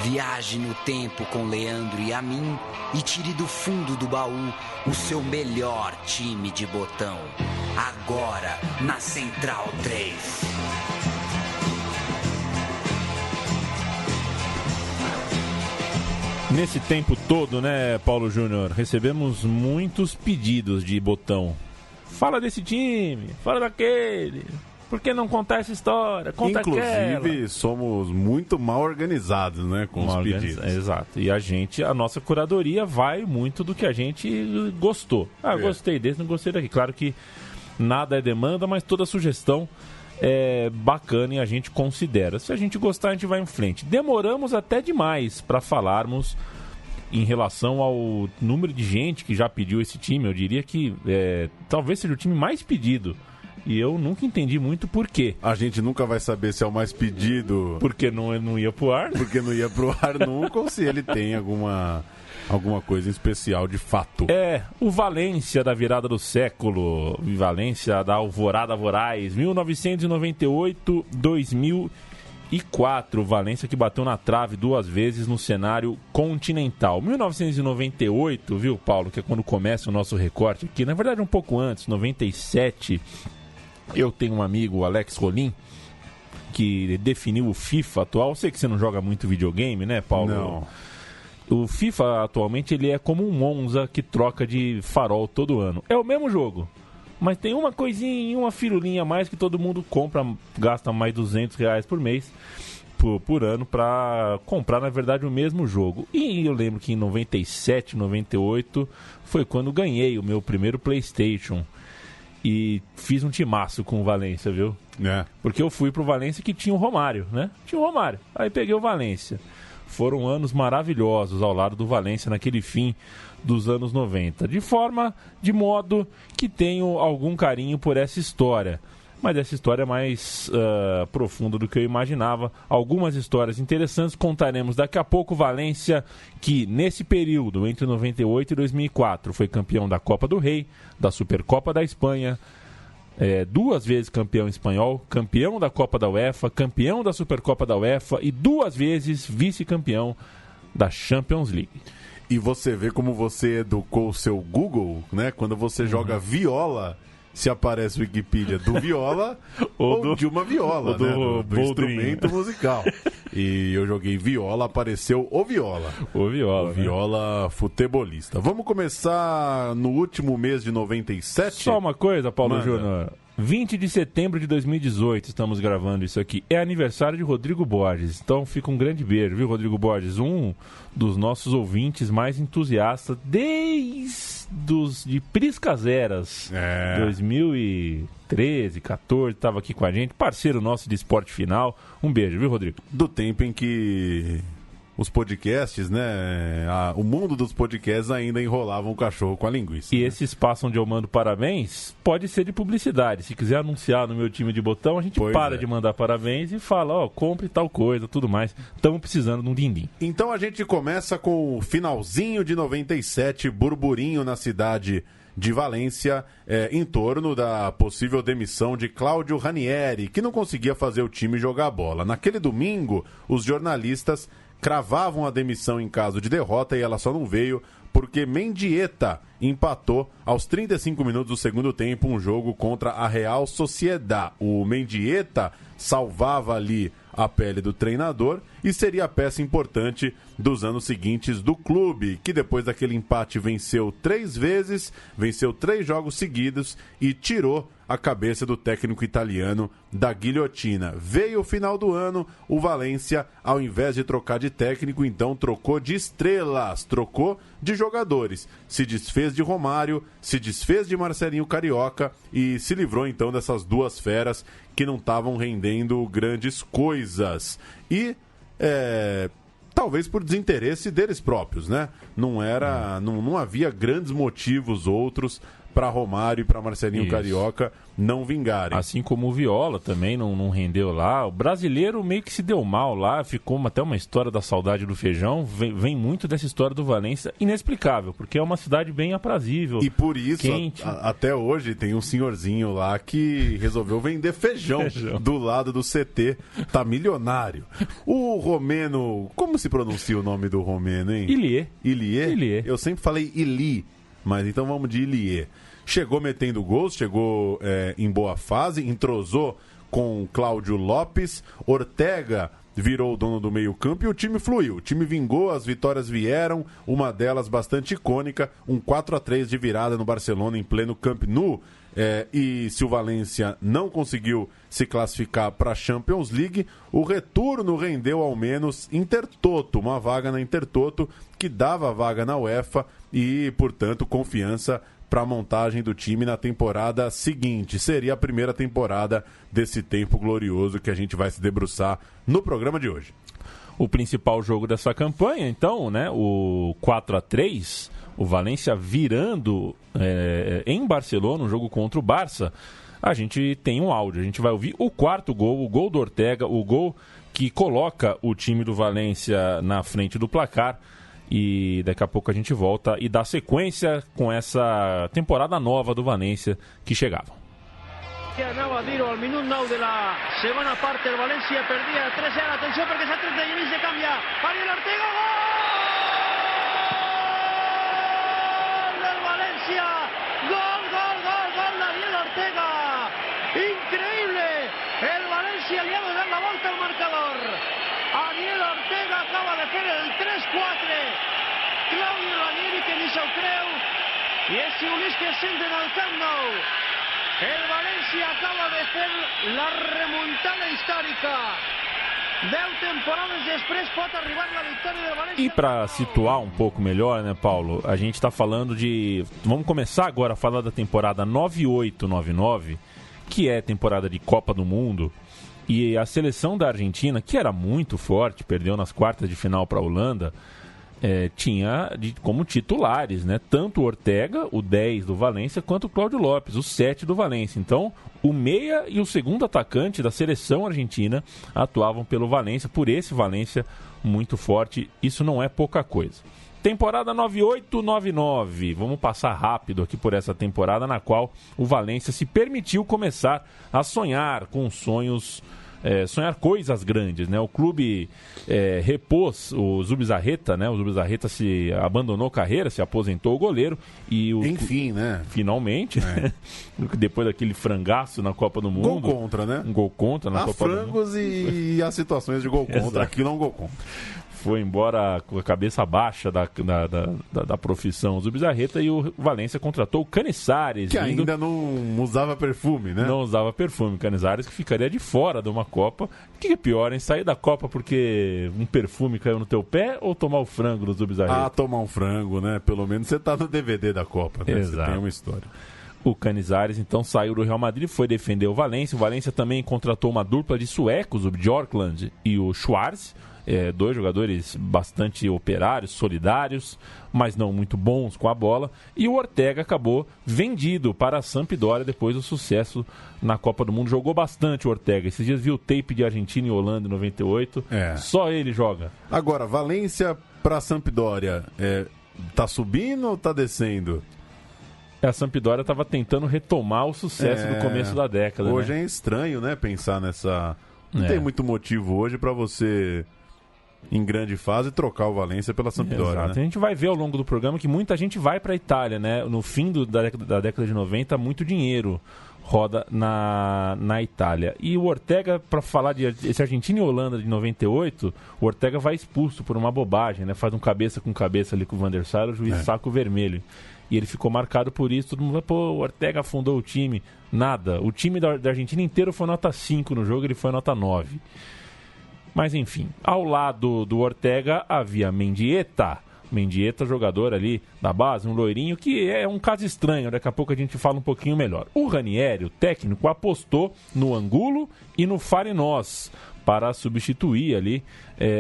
Viaje no tempo com Leandro e a mim e tire do fundo do baú o seu melhor time de botão. Agora na Central 3. Nesse tempo todo, né, Paulo Júnior, recebemos muitos pedidos de botão. Fala desse time, fala daquele. Por que não contar essa história? Conta Inclusive, aquela. somos muito mal organizados, né, com os pedidos. Exato. E a nossa curadoria vai muito do que a gente gostou. Gostei desse, não gostei daqui. Claro que nada é demanda, mas toda sugestão é bacana e a gente considera. Se a gente gostar, a gente vai em frente. Demoramos até demais para falarmos em relação ao número de gente que já pediu esse time. Eu diria que talvez seja o time mais pedido. E eu nunca entendi muito por quê. A gente nunca vai saber se é o mais pedido... Porque não ia pro ar. Porque não ia pro ar nunca, ou se ele tem alguma coisa especial de fato. O Valência da virada do século. Valência da Alvorada Voraz. 1998-2004. Valência que bateu na trave 2 vezes no cenário continental. 1998, viu, Paulo, que é quando começa o nosso recorte aqui. Na verdade, um pouco antes, 97... Eu tenho um amigo, o Alex Rolim, que definiu o FIFA atual. Eu sei que você não joga muito videogame, né, Paulo? Não. O FIFA atualmente ele é como um Monza que troca de farol todo ano. É o mesmo jogo, mas tem uma coisinha, uma firulinha a mais que todo mundo compra, gasta mais R$200 por mês, por ano, para comprar, na verdade, o mesmo jogo. E eu lembro que em 97, 98 foi quando ganhei o meu primeiro PlayStation. E fiz um timaço com o Valência, viu? Porque eu fui pro Valência que tinha o Romário, né? Tinha o Romário. Aí peguei o Valência. Foram anos maravilhosos ao lado do Valência naquele fim dos anos 90. De modo que tenho algum carinho por essa história. Mas essa história é mais profunda do que eu imaginava. Algumas histórias interessantes contaremos daqui a pouco. Valência, que nesse período, entre 98 e 2004, foi campeão da Copa do Rei, da Supercopa da Espanha, 2 vezes campeão espanhol, campeão da Copa da UEFA, campeão da Supercopa da UEFA e 2 vezes vice-campeão da Champions League. E você vê como você educou o seu Google, né? Quando você joga viola... se aparece o Wikipedia do viola ou de uma viola, né? Do instrumento musical. E eu joguei viola, apareceu o viola. O viola futebolista. Vamos começar no último mês de 97? Só uma coisa, Paulo Júnior. 20 de setembro de 2018, estamos gravando isso aqui. É aniversário de Rodrigo Borges. Então fica um grande beijo, viu, Rodrigo Borges? Um dos nossos ouvintes mais entusiastas de Priscas Eras. 2013, 14, estava aqui com a gente. Parceiro nosso de Esporte Final. Um beijo, viu, Rodrigo? Do tempo em que os podcasts, né? O mundo dos podcasts ainda enrolavam o cachorro com a linguiça. E esse espaço onde eu mando parabéns pode ser de publicidade. Se quiser anunciar no meu time de botão, a gente de mandar parabéns e fala, compre tal coisa, tudo mais. Estamos precisando de um din-din. Então a gente começa com o finalzinho de 97, burburinho na cidade de Valência, em torno da possível demissão de Cláudio Ranieri, que não conseguia fazer o time jogar a bola. Naquele domingo, os jornalistas cravavam a demissão em caso de derrota e ela só não veio porque Mendieta empatou aos 35 minutos do segundo tempo um jogo contra a Real Sociedad. O Mendieta salvava ali a pele do treinador e seria a peça importante dos anos seguintes do clube, que depois daquele empate venceu 3 vezes, venceu 3 jogos seguidos e tirou a cabeça do técnico italiano da guilhotina. Veio o final do ano, o Valência, ao invés de trocar de técnico, então trocou de estrelas, trocou de jogadores. Se desfez de Romário, se desfez de Marcelinho Carioca e se livrou então dessas 2 feras que não estavam rendendo grandes coisas. E talvez por desinteresse deles próprios, né? Não havia grandes motivos outros para Romário e para Marcelinho Carioca não vingarem. Assim como o Viola também não rendeu lá. O brasileiro meio que se deu mal lá, ficou até uma história da saudade do feijão. Vem muito dessa história do Valência, inexplicável, porque é uma cidade bem aprazível. E por isso, quente. Até hoje, tem um senhorzinho lá que resolveu vender feijão do lado do CT. Tá milionário. O romeno, como se pronuncia o nome do romeno, hein? Ilie. Eu sempre falei Ili, mas então vamos de Ilie. Chegou metendo gols, chegou em boa fase, entrosou com Cláudio Lopes, Ortega virou o dono do meio-campo e o time fluiu. O time vingou, as vitórias vieram, uma delas bastante icônica, um 4-3 de virada no Barcelona em pleno Camp Nou. E se o Valência não conseguiu se classificar para a Champions League, o retorno rendeu ao menos Intertoto, uma vaga na Intertoto que dava vaga na UEFA e, portanto, confiança para a montagem do time na temporada seguinte. Seria a primeira temporada desse tempo glorioso que a gente vai se debruçar no programa de hoje. O principal jogo dessa campanha, então, né, o 4-3, o Valência virando em Barcelona, um jogo contra o Barça. A gente tem um áudio, a gente vai ouvir o quarto gol, o gol do Ortega, o gol que coloca o time do Valência na frente do placar. E daqui a pouco a gente volta e dá sequência com essa temporada nova do Valência que chegava. Anava a dir-ho al minut 9 de la segona part, el València perdia 3-0, atenció perquè s'ha tret de Genís de canvia, Ariel Ortega, gol del València, gol d'Ariel Ortega, increïble, el València li ha donat la volta al marcador, Ariel Ortega acaba de fer el 3-4, Claudio Ranieri que ni s'ho creu, i és Sionís que es senten al Camp Nou. El València acaba de fer la remuntada històrica. 10 temporadas després pot arribar la vitória del València. E para situar um pouco melhor, né, Paulo? A gente está falando de... Vamos começar agora a falar da temporada 98-99, que é temporada de Copa do Mundo. E a seleção da Argentina, que era muito forte, perdeu nas quartas de final para a Holanda, tinha como titulares, né, tanto o Ortega, o 10 do Valência, quanto o Cláudio Lopes, o 7 do Valência. Então, o meia e o segundo atacante da seleção argentina atuavam pelo Valência, por esse Valência muito forte. Isso não é pouca coisa. Temporada 98-99. Vamos passar rápido aqui por essa temporada na qual o Valência se permitiu começar a sonhar com sonhos, sonhar coisas grandes, né? O clube repôs o Zubizarreta, né? O Zubizarreta se abandonou carreira, se aposentou o goleiro e enfim, né? Finalmente, depois daquele frangaço na Copa do Mundo. Gol contra, né? Um gol contra na Copa do Mundo. Há frangos e há situações de gol contra. Aqui não gol contra. Foi embora com a cabeça baixa da profissão Zubizarreta e o Valência contratou o Canizares. Que ainda não usava perfume, né? Não usava perfume. Canizares que ficaria de fora de uma Copa. O que é pior, hein? Sair da Copa porque um perfume caiu no teu pé ou tomar o frango do Zubizarreta? Ah, tomar um frango, né? Pelo menos você tá no DVD da Copa, né? Exato. Você tem uma história. O Canizares, então, saiu do Real Madrid, foi defender o Valência. O Valência também contratou uma dupla de suecos, o Bjorkland e o Schwarz. Dois jogadores bastante operários, solidários, mas não muito bons com a bola. E o Ortega acabou vendido para a Sampdoria depois do sucesso na Copa do Mundo. Jogou bastante o Ortega. Esses dias viu o tape de Argentina e Holanda em 98. Só ele joga. Agora, Valência para a Sampdoria, tá subindo ou tá descendo? A Sampdoria estava tentando retomar o sucesso do começo da década. Hoje né? É estranho, né, pensar nessa... Não tem muito motivo hoje para você... em grande fase, trocar o Valência pela Sampdoria. Exato. Né? A gente vai ver ao longo do programa que muita gente vai para a Itália, né? No fim da década de 90, muito dinheiro roda na Itália. E o Ortega, para falar de esse Argentina e Holanda de 98, o Ortega vai expulso por uma bobagem, né? Faz um cabeça com cabeça ali com o Van der Sar, o juiz saca o vermelho. E ele ficou marcado por isso. Todo mundo vai, pô, o Ortega afundou o time. Nada. O time da Argentina inteiro foi nota 5 no jogo, ele foi nota 9. Mas enfim, ao lado do Ortega havia Mendieta, Mendieta, jogador ali da base, um loirinho, que é um caso estranho, daqui a pouco a gente fala um pouquinho melhor. O Ranieri, o técnico, apostou no Angulo e no Farinós para substituir ali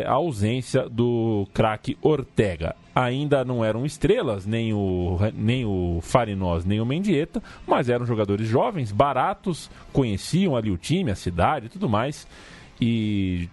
a ausência do craque Ortega. Ainda não eram estrelas, nem o Farinós, nem o Mendieta, mas eram jogadores jovens, baratos, conheciam ali o time, a cidade e tudo mais, e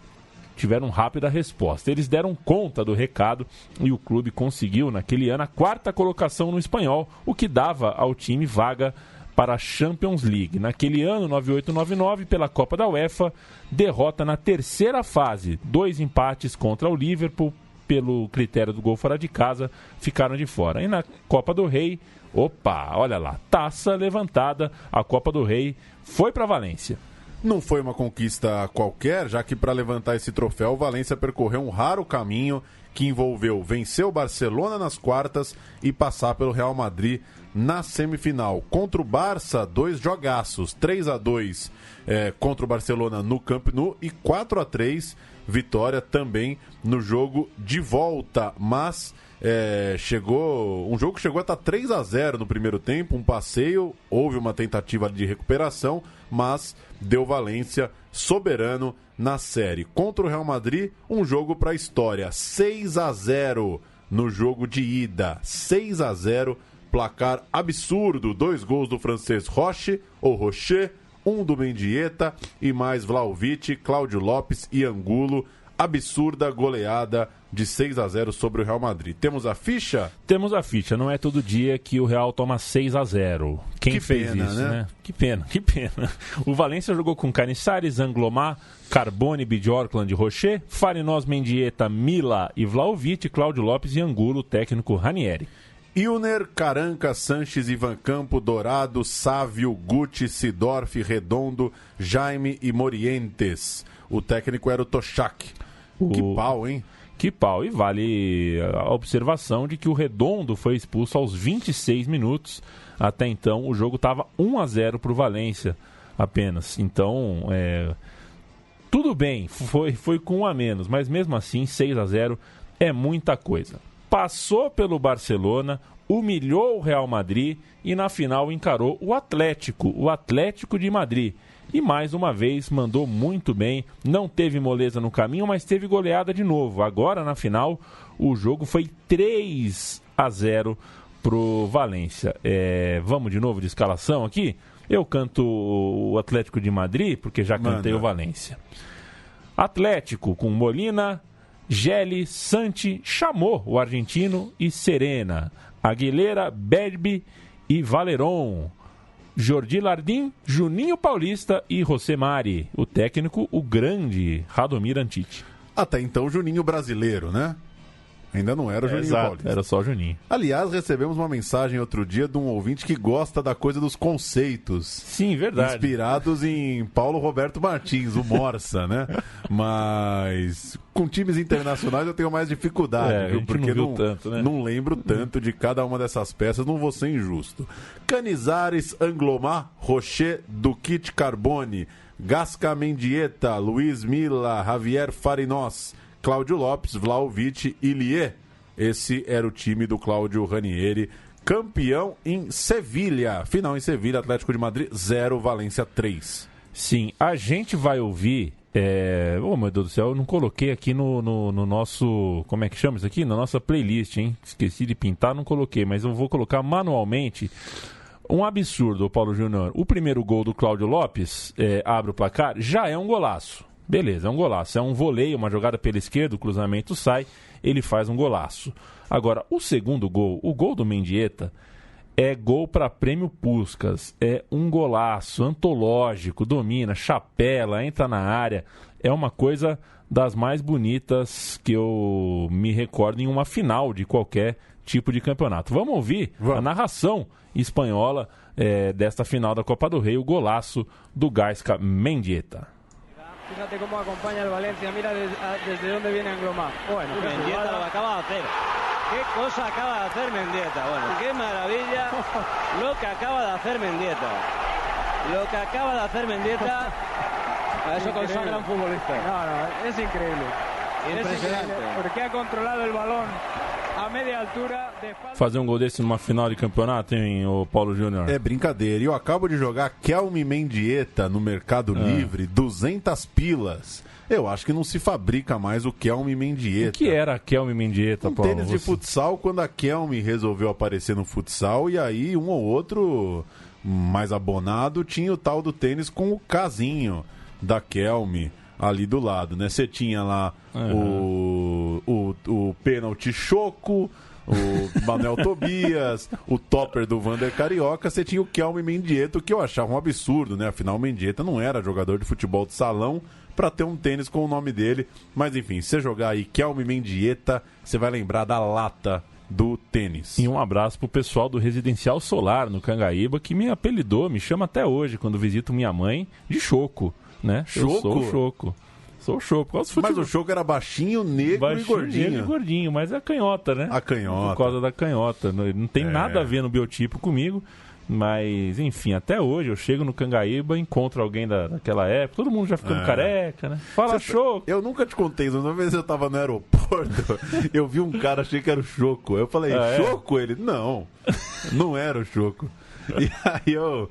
tiveram rápida resposta. Eles deram conta do recado e o clube conseguiu, naquele ano, a 4ª colocação no espanhol, o que dava ao time vaga para a Champions League. Naquele ano, 98-99, pela Copa da UEFA, derrota na 3ª fase. 2 empates contra o Liverpool, pelo critério do gol fora de casa, ficaram de fora. E na Copa do Rei, olha lá, taça levantada, a Copa do Rei foi para Valência. Não foi uma conquista qualquer, já que para levantar esse troféu, o Valência percorreu um raro caminho que envolveu vencer o Barcelona nas quartas e passar pelo Real Madrid na semifinal. Contra o Barça, 2 jogaços, 3-2 contra o Barcelona no Camp Nou e 4-3 vitória também no jogo de volta, mas um jogo que chegou a estar 3-0 no primeiro tempo, um passeio, houve uma tentativa de recuperação, mas deu Valência soberano na série. Contra o Real Madrid, um jogo para a história, 6-0 no jogo de ida, 6-0, placar absurdo, 2 gols do francês Rocher, 1 do Mendieta e mais Vlahovic, Cláudio Lopes e Angulo. Absurda goleada de 6-0 sobre o Real Madrid. Temos a ficha? Temos a ficha. Não é todo dia que o Real toma 6-0. Quem fez pena, isso, né? Que pena. O Valência jogou com Canizares, Anglomar, Carbone, Bjorkland, Rocher, Farinós, Mendieta, Mila e Vlahovic, Cláudio Lopes e Angulo, técnico Ranieri. Ilner, Caranca, Sanches, Ivan Campo, Dourado, Sávio, Guti, Sidorf, Redondo, Jaime e Morientes. O técnico era o Toshak. Que pau, hein? Que pau. E vale a observação de que o Redondo foi expulso aos 26 minutos. Até então o jogo estava 1-0 para o Valência apenas. Então, tudo bem, foi com 1 a menos, mas mesmo assim 6-0 é muita coisa. Passou pelo Barcelona, humilhou o Real Madrid e na final encarou o Atlético de Madrid. E mais uma vez mandou muito bem, não teve moleza no caminho, mas teve goleada de novo. Agora na final o jogo foi 3-0 pro Valência. Vamos de novo de escalação aqui? Eu canto o Atlético de Madrid, porque já cantei o Valência. Atlético com Molina, Gelli, Santi, Chamou, o argentino, e Serena, Aguilera, Berbi e Valerón, Jordi Lardim, Juninho Paulista e José Mari. O técnico, o grande Radomir Antić. Até então, Juninho brasileiro, né? Ainda não era o Juninho Paulista. Era só Juninho. Aliás, recebemos uma mensagem outro dia de um ouvinte que gosta da coisa dos conceitos. Sim, verdade. Inspirados em Paulo Roberto Martins, o Morsa, né? Mas com times internacionais eu tenho mais dificuldade, viu? Porque não lembro tanto de cada uma dessas peças, não vou ser injusto. Canizares, Anglomar, Rocher, Duquit, Carbone, Gasca, Mendieta, Luiz Mila, Javier Farinós, Cláudio Lopes, Vlahovic e Lié. Esse era o time do Cláudio Ranieri, campeão em Sevilha. Final em Sevilha, Atlético de Madrid 0, Valência 3. Sim, a gente vai ouvir... Oh, meu Deus do céu, eu não coloquei aqui no nosso... Como é que chama isso aqui? Na nossa playlist, hein? Esqueci de pintar, não coloquei, mas eu vou colocar manualmente. Um absurdo, Paulo Júnior. O primeiro gol do Cláudio Lopes, abre o placar, já é um golaço. Beleza, é um golaço. É um voleio, uma jogada pela esquerda, o cruzamento sai, ele faz um golaço. Agora, o segundo gol, o gol do Mendieta, é gol para Prêmio Puskás. É um golaço antológico, domina, chapela, entra na área. É uma coisa das mais bonitas que eu me recordo em uma final de qualquer tipo de campeonato. Vamos ouvir a narração espanhola desta final da Copa do Rei, o golaço do Gasca Mendieta. Fíjate cómo acompaña el Valencia, mira desde dónde viene Anglomar. Bueno, Mendieta lo acaba de hacer. ¿Qué cosa acaba de hacer Mendieta? Bueno, qué maravilla lo que acaba de hacer Mendieta. Lo que acaba de hacer Mendieta. A eso consagra un futbolista. No, es increíble. Impresionante. Porque ha controlado el balón a media altura de falta. Fazer um gol desse numa final de campeonato, hein, o Paulo Júnior? É brincadeira. E eu acabo de jogar Kelme Mendieta no Mercado Livre, 200 pilas. Eu acho que não se fabrica mais o Kelme Mendieta. O que era a Kelme Mendieta, Paulo? Tênis de futsal, quando a Kelme resolveu aparecer no futsal, e aí um ou outro mais abonado tinha o tal do tênis com o casinho da Kelme ali do lado, né? Você tinha lá o pênalti Choco, o Manuel Tobias, o topper do Vander Carioca, você tinha o Kelme Mendieta, que eu achava um absurdo, né? Afinal, o Mendieta não era jogador de futebol de salão para ter um tênis com o nome dele. Mas enfim, se você jogar aí Kelme Mendieta, você vai lembrar da lata do tênis. E um abraço pro pessoal do Residencial Solar no Cangaíba, que me apelidou, me chama até hoje, quando visito minha mãe, de Choco, né? Choco? Eu sou o Choco. Sou o Choco. Mas o Choco era baixinho, negro e gordinho. Negro e gordinho, mas é a canhota, né? A canhota. Por causa da canhota. Não tem nada a ver no biotipo comigo. Mas, enfim, até hoje eu chego no Cangaíba, encontro alguém daquela época, todo mundo já ficando careca, né? Fala, Choco! Eu nunca te contei, uma vez eu tava no aeroporto, eu vi um cara, achei que era o Choco. Eu falei, Choco? Ele, não era o Choco. E aí eu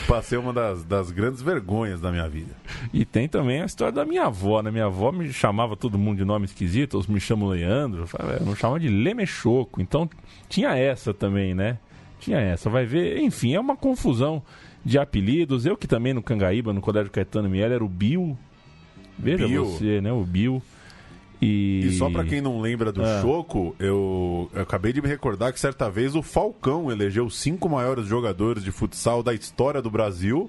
passei uma das grandes vergonhas da minha vida. E tem também a história da minha avó, né? Minha avó me chamava todo mundo de nome esquisito, ou me chamam Leandro, eu não chamava de Lemechoco. Então tinha essa também, né? Tinha essa, vai ver, enfim, é uma confusão de apelidos. Eu que também no Cangaíba, no Colégio Caetano Miele, era o Bill. Veja você, né? O Bill. E só pra quem não lembra do Choco, eu acabei de me recordar que certa vez o Falcão elegeu os 5 maiores jogadores de futsal da história do Brasil.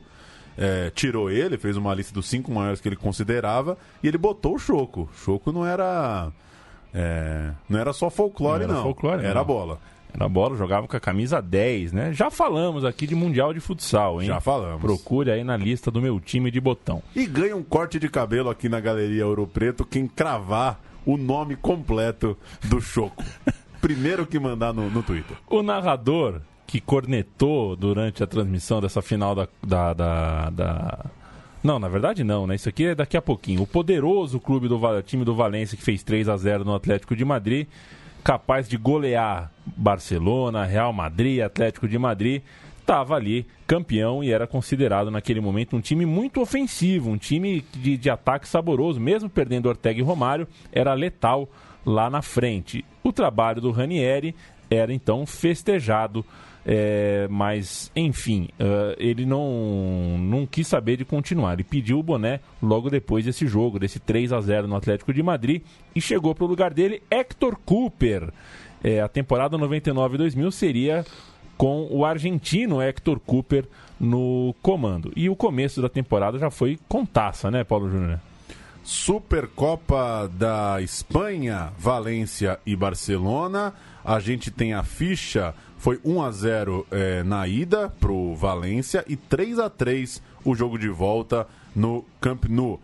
Tirou ele, fez uma lista dos 5 maiores que ele considerava, e ele botou o Choco. Choco não era só folclore, não. Folclore, era bola. Era bola, jogava com a camisa 10, né? Já falamos aqui de Mundial de Futsal, hein? Já falamos. Procure aí na lista do meu time de botão. E ganha um corte de cabelo aqui na Galeria Ouro Preto quem cravar o nome completo do Choco. Primeiro que mandar no Twitter. O narrador que cornetou durante a transmissão dessa final Não, na verdade não, né? Isso aqui é daqui a pouquinho. O poderoso time do Valência que fez 3-0 no Atlético de Madrid, capaz de golear Barcelona, Real Madrid, Atlético de Madrid, estava ali campeão e era considerado naquele momento um time muito ofensivo, um time de ataque saboroso, mesmo perdendo Ortega e Romário, era letal lá na frente. O trabalho do Ranieri era então festejado, mas enfim, ele não quis saber de continuar. Ele pediu o boné logo depois desse jogo, desse 3-0 no Atlético de Madrid, e chegou para o lugar dele Héctor Cooper. A temporada 99-2000 seria com o argentino Héctor Cooper no comando. E o começo da temporada já foi com taça, né, Paulo Júnior? Supercopa da Espanha, Valência e Barcelona. A gente tem a ficha, foi 1-0 na ida pro Valência e 3-3 o jogo de volta no Camp Nou.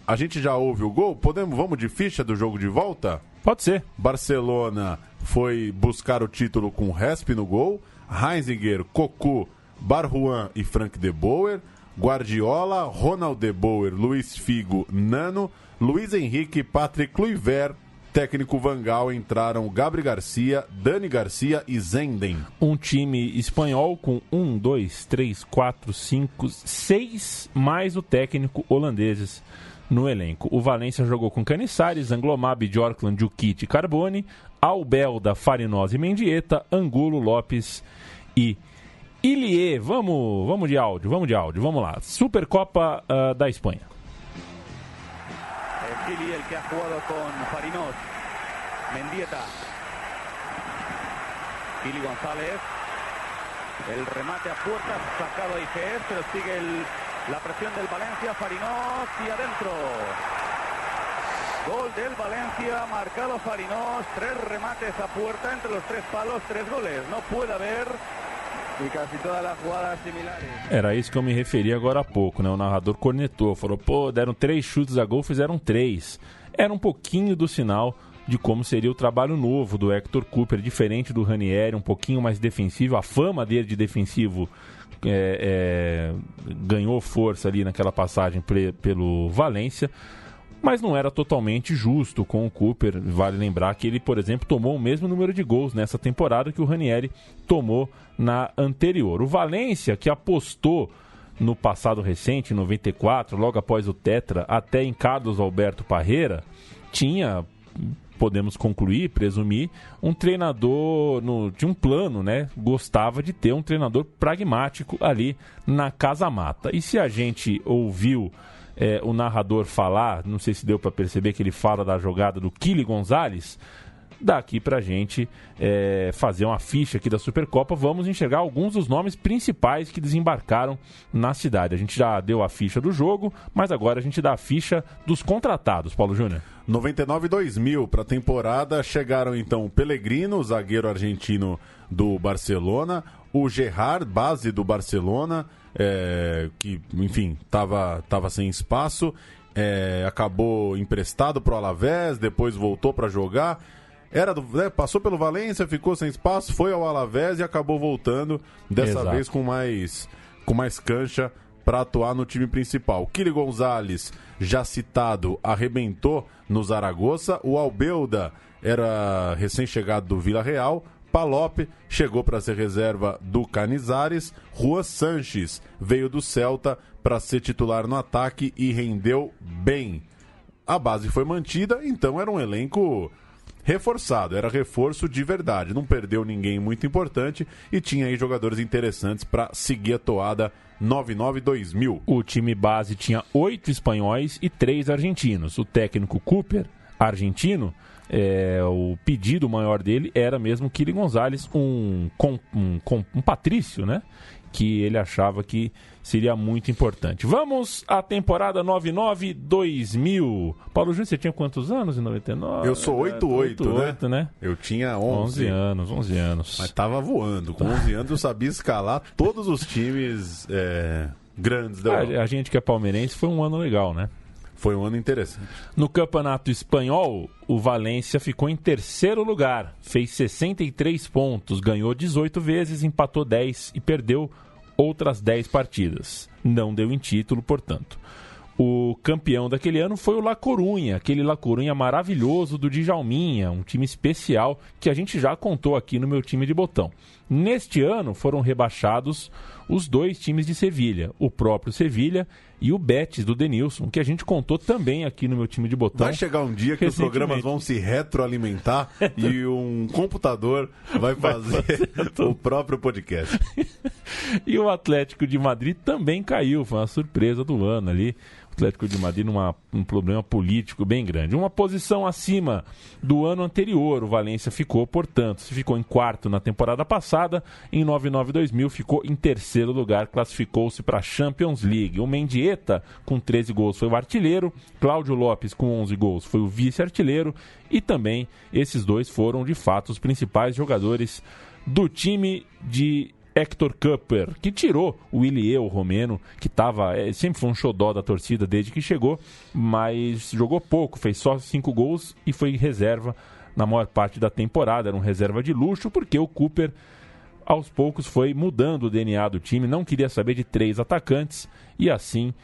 A gente já ouve o gol? Vamos de ficha do jogo de volta? Pode ser. Barcelona foi buscar o título com Resp no gol, Heinziger, Cocu, Barjuan e Frank de Boer, Guardiola, Ronald de Boer, Luiz Figo, Nano, Luiz Henrique, Patrick Kluivert, técnico Van Gaal, entraram Gabriel Garcia, Dani Garcia e Zenden. Um time espanhol com 1, 2, 3, 4, 5, 6 mais o técnico holandeses no elenco. O Valência jogou com Caniçares, Anglomab, Bjorkland, Jukic e Carbone, Albelda, Farinós e Mendieta, Angulo, Lopes e Ilie. Vamos de áudio, vamos lá. Supercopa da Espanha. Gili, el que ha jugado con Farinós, Mendieta, Gili González, el remate a puerta sacado a IGF, pero sigue la presión del Valencia, Farinós y adentro. Gol del Valencia, marcado Farinós, 3 remates a puerta entre los 3 palos, 3 goles. No puede haber. E quase todas as jogadas similares. Era isso que eu me referi agora há pouco, né? O narrador cornetou, falou, deram 3 chutes a gol, fizeram 3. Era um pouquinho do sinal de como seria o trabalho novo do Héctor Cooper, diferente do Ranieri, um pouquinho mais defensivo. A fama dele de defensivo ganhou força ali naquela passagem pelo Valência. mas não era totalmente justo com o Cooper. Vale lembrar que ele, por exemplo, tomou o mesmo número de gols nessa temporada que o Ranieri tomou na anterior. O Valência, que apostou no passado recente, em 94, logo após o Tetra, até em Carlos Alberto Parreira, tinha, podemos concluir, presumir, um treinador, tinha um plano, né? Gostava de ter um treinador pragmático ali na Casa Mata. E se a gente ouviu o narrador falar, não sei se deu para perceber que ele fala da jogada do Kili Gonzalez, daqui pra gente fazer uma ficha aqui da Supercopa, vamos enxergar alguns dos nomes principais que desembarcaram na cidade. A gente já deu a ficha do jogo, mas agora a gente dá a ficha dos contratados, Paulo Júnior. 99 e 2000 para a temporada, chegaram então o Pellegrino, zagueiro argentino do Barcelona, o Gerrard, base do Barcelona, que, enfim, estava sem espaço, acabou emprestado para o Alavés, depois voltou para jogar. Passou pelo Valência, ficou sem espaço, foi ao Alavés e acabou voltando, dessa vez com mais cancha para atuar no time principal. Kili Gonzalez, já citado, arrebentou no Zaragoza. O Albelda era recém-chegado do Vila Real. Palop chegou para ser reserva do Canizares. Juan Sanches veio do Celta para ser titular no ataque e rendeu bem. A base foi mantida, então era um elenco reforçado, era reforço de verdade, não perdeu ninguém muito importante e tinha aí jogadores interessantes para seguir a toada 99-2000. O time base tinha 8 espanhóis e 3 argentinos. O técnico Cooper, argentino, o pedido maior dele era mesmo Kili Gonzalez, um patrício, né? Que ele achava que seria muito importante. Vamos à temporada 99-2000. Paulo Júnior, você tinha quantos anos em 99? Eu sou 88, né? Eu tinha 11 anos. Mas tava voando. Com 11 anos eu sabia escalar todos os times grandes da Europa. A gente que é palmeirense, foi um ano legal, né? Foi um ano interessante. No Campeonato Espanhol, o Valência ficou em terceiro lugar. Fez 63 pontos, ganhou 18 vezes, empatou 10 e perdeu outras 10 partidas. Não deu em título, portanto. O campeão daquele ano foi o La Coruña, aquele La Coruña maravilhoso do Djalminha, um time especial que a gente já contou aqui no meu time de botão. Neste ano foram rebaixados os 2 times de Sevilha, o próprio Sevilha e o Betis do Denilson, que a gente contou também aqui no meu time de botão. Vai chegar um dia que os programas vão se retroalimentar e um computador vai fazer o próprio podcast. E o Atlético de Madrid também caiu, foi uma surpresa do ano ali. O Atlético de Madrid num problema político bem grande. Uma posição acima do ano anterior, o Valência ficou, portanto, se ficou em quarto na temporada passada, em 99-2000 ficou em terceiro lugar, classificou-se para a Champions League. O Mendieta, com 13 gols, foi o artilheiro, Cláudio Lopes, com 11 gols, foi o vice-artilheiro, e também esses 2 foram, de fato, os principais jogadores do time de Héctor Cooper, que tirou o Ilieu Romeno, que sempre foi um xodó da torcida desde que chegou, mas jogou pouco, fez só 5 gols e foi reserva na maior parte da temporada. Era um reserva de luxo, porque o Cooper aos poucos foi mudando o DNA do time, não queria saber de 3 atacantes e assim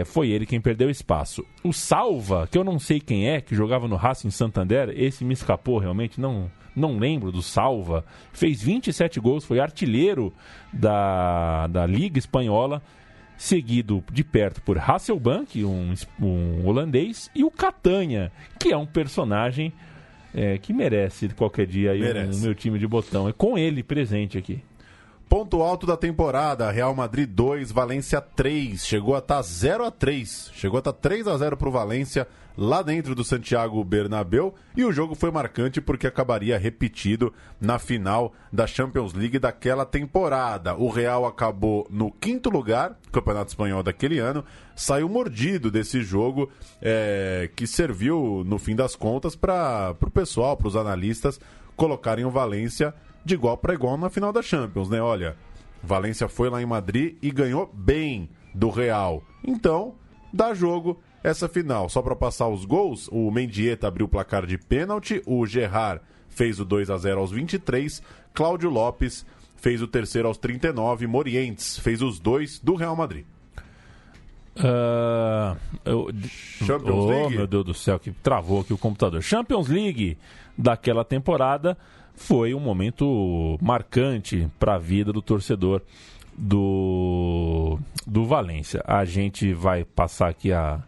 foi ele quem perdeu espaço. O Salva, que eu não sei quem é, que jogava no Racing Santander, esse me escapou realmente, não lembro do Salva, fez 27 gols, foi artilheiro da Liga Espanhola, seguido de perto por Hasselbank, um holandês, e o Catanha, que é um personagem que merece qualquer dia aí o meu time de botão. É com ele presente aqui. Ponto alto da temporada, Real Madrid 2, Valência 3, chegou a estar 0-3, chegou a estar 3-0 para o Valência, lá dentro do Santiago Bernabéu, e o jogo foi marcante porque acabaria repetido na final da Champions League daquela temporada. O Real acabou no 5º lugar, Campeonato Espanhol daquele ano, saiu mordido desse jogo, que serviu, no fim das contas, para o pessoal, para os analistas, colocarem o Valência de igual para igual na final da Champions, né? Olha, Valência foi lá em Madrid e ganhou bem do Real. Então, dá jogo essa final. Só para passar os gols, o Mendieta abriu o placar de pênalti, o Gerrard fez o 2-0 aos 23, Cláudio Lopes fez o terceiro aos 39, Morientes fez os 2 do Real Madrid. Champions League? Meu Deus do céu, que travou aqui o computador. Champions League daquela temporada foi um momento marcante para a vida do torcedor do Valência. A gente vai passar aqui a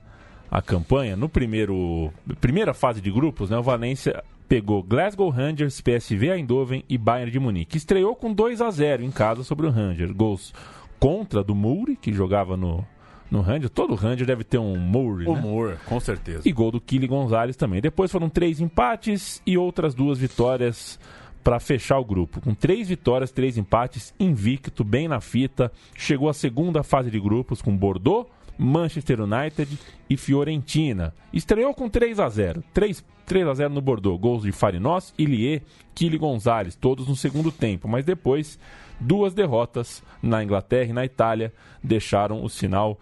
campanha. No primeira fase de grupos, né, o Valência pegou Glasgow Rangers, PSV Eindhoven e Bayern de Munique. Estreou com 2-0 em casa sobre o Rangers. Gols contra do Moure, que jogava no Rangers. Todo Rangers deve ter um Moure, né? Moure, com certeza. E gol do Kili Gonzalez também. Depois foram 3 empates e outras 2 vitórias para fechar o grupo. Com 3 vitórias, 3 empates, invicto, bem na fita. Chegou à segunda fase de grupos com Bordeaux, Manchester United e Fiorentina. Estreou com 3-0. 3-0 no Bordeaux. Gols de Farinos, Ilie, Kili Gonzalez, todos no segundo tempo. Mas depois, 2 derrotas na Inglaterra e na Itália deixaram o sinal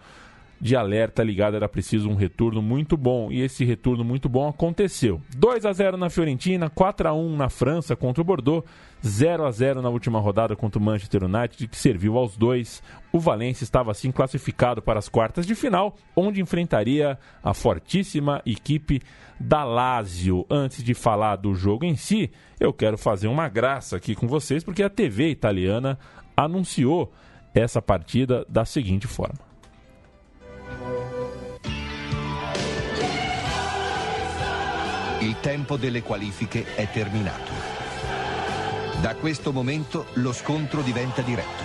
de alerta ligado. Era preciso um retorno muito bom. E esse retorno muito bom aconteceu. 2-0 na Fiorentina, 4-1 na França contra o Bordeaux, 0-0 na última rodada contra o Manchester United, que serviu aos 2. O Valência estava assim classificado para as quartas de final, onde enfrentaria a fortíssima equipe da Lazio. Antes de falar do jogo em si, eu quero fazer uma graça aqui com vocês, porque a TV italiana anunciou essa partida da seguinte forma. Il tempo delle qualifiche è terminato. Da questo momento lo scontro diventa diretto.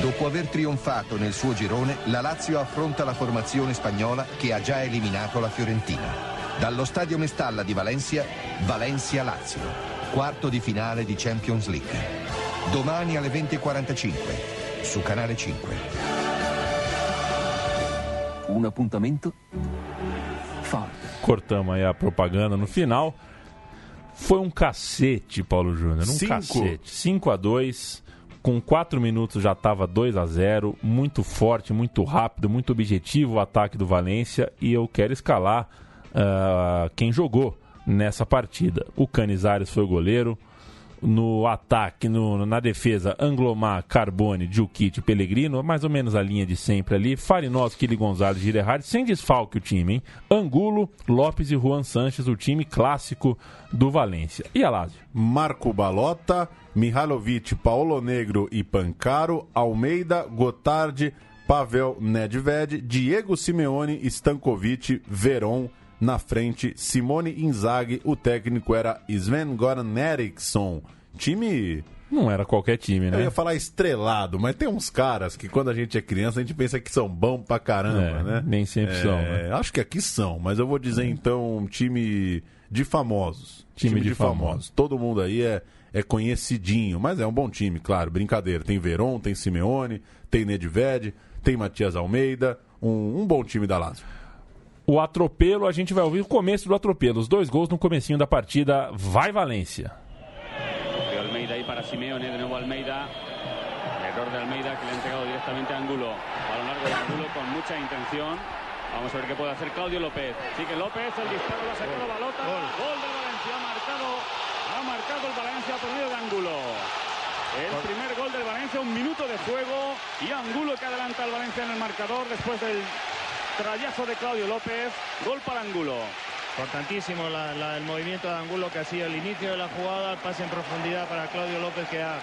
Dopo aver trionfato nel suo girone, la Lazio affronta la formazione spagnola che ha già eliminato la Fiorentina. Dallo stadio Mestalla di Valencia, Valencia-Lazio, quarto di finale di Champions League. Domani alle 20:45 su Canale 5. Un appuntamento forte. Cortamos aí a propaganda no final. Foi um cacete, Paulo Júnior. Cacete. 5-2. Com 4 minutos já estava 2-0. Muito forte, muito rápido, muito objetivo o ataque do Valência. E eu quero escalar quem jogou nessa partida. O Canizares foi o goleiro. No ataque, na defesa, Anglomar, Carbone, Djukic, Pellegrino, mais ou menos a linha de sempre ali. Farinos, Kili Gonzalez, Girerard, sem desfalque o time, hein? Angulo, Lopes e Juan Sanches, o time clássico do Valência. E a Lazio? Marco Balota, Mihalovic, Paulo Negro e Pancaro, Almeida, Gotardi, Pavel Nedved, Diego Simeone, Stankovic, Veron. Na frente, Simone Inzaghi, o técnico era Sven-Goran Eriksson. Time... Não era qualquer time, né? Eu ia falar estrelado, mas tem uns caras que quando a gente é criança a gente pensa que são bons pra caramba, né? Nem sempre são, né? Acho que aqui são, mas eu vou dizer então um time de famosos. Time de famosos. Todo mundo aí é conhecidinho, mas é um bom time, claro, brincadeira. Tem Veron, tem Simeone, tem Nedved, tem Matias Almeida, um bom time da Lazio. O atropelo, a gente vai ouvir o começo do atropelo. Os 2 gols no comecinho da partida. Vai Valência. De Almeida ahí para Simeone, de nuevo Almeida. Error de Almeida que le ha entregado directamente a Angulo. Balón largo de Angulo con mucha intención. Vamos a ver qué puede hacer Claudio López. Sigue López, el disparo lo ha sacado Balota. Gol del Valencia, ha marcado el Valencia por medio de Angulo. El primer gol del Valencia, 1 minuto de juego. Y Angulo que adelanta al Valencia en el marcador después del trayazo de Claudio López, gol para Angulo. Importantísimo el movimiento de Angulo, que ha sido el inicio de la jugada, el pase en profundidad para Claudio López, que ha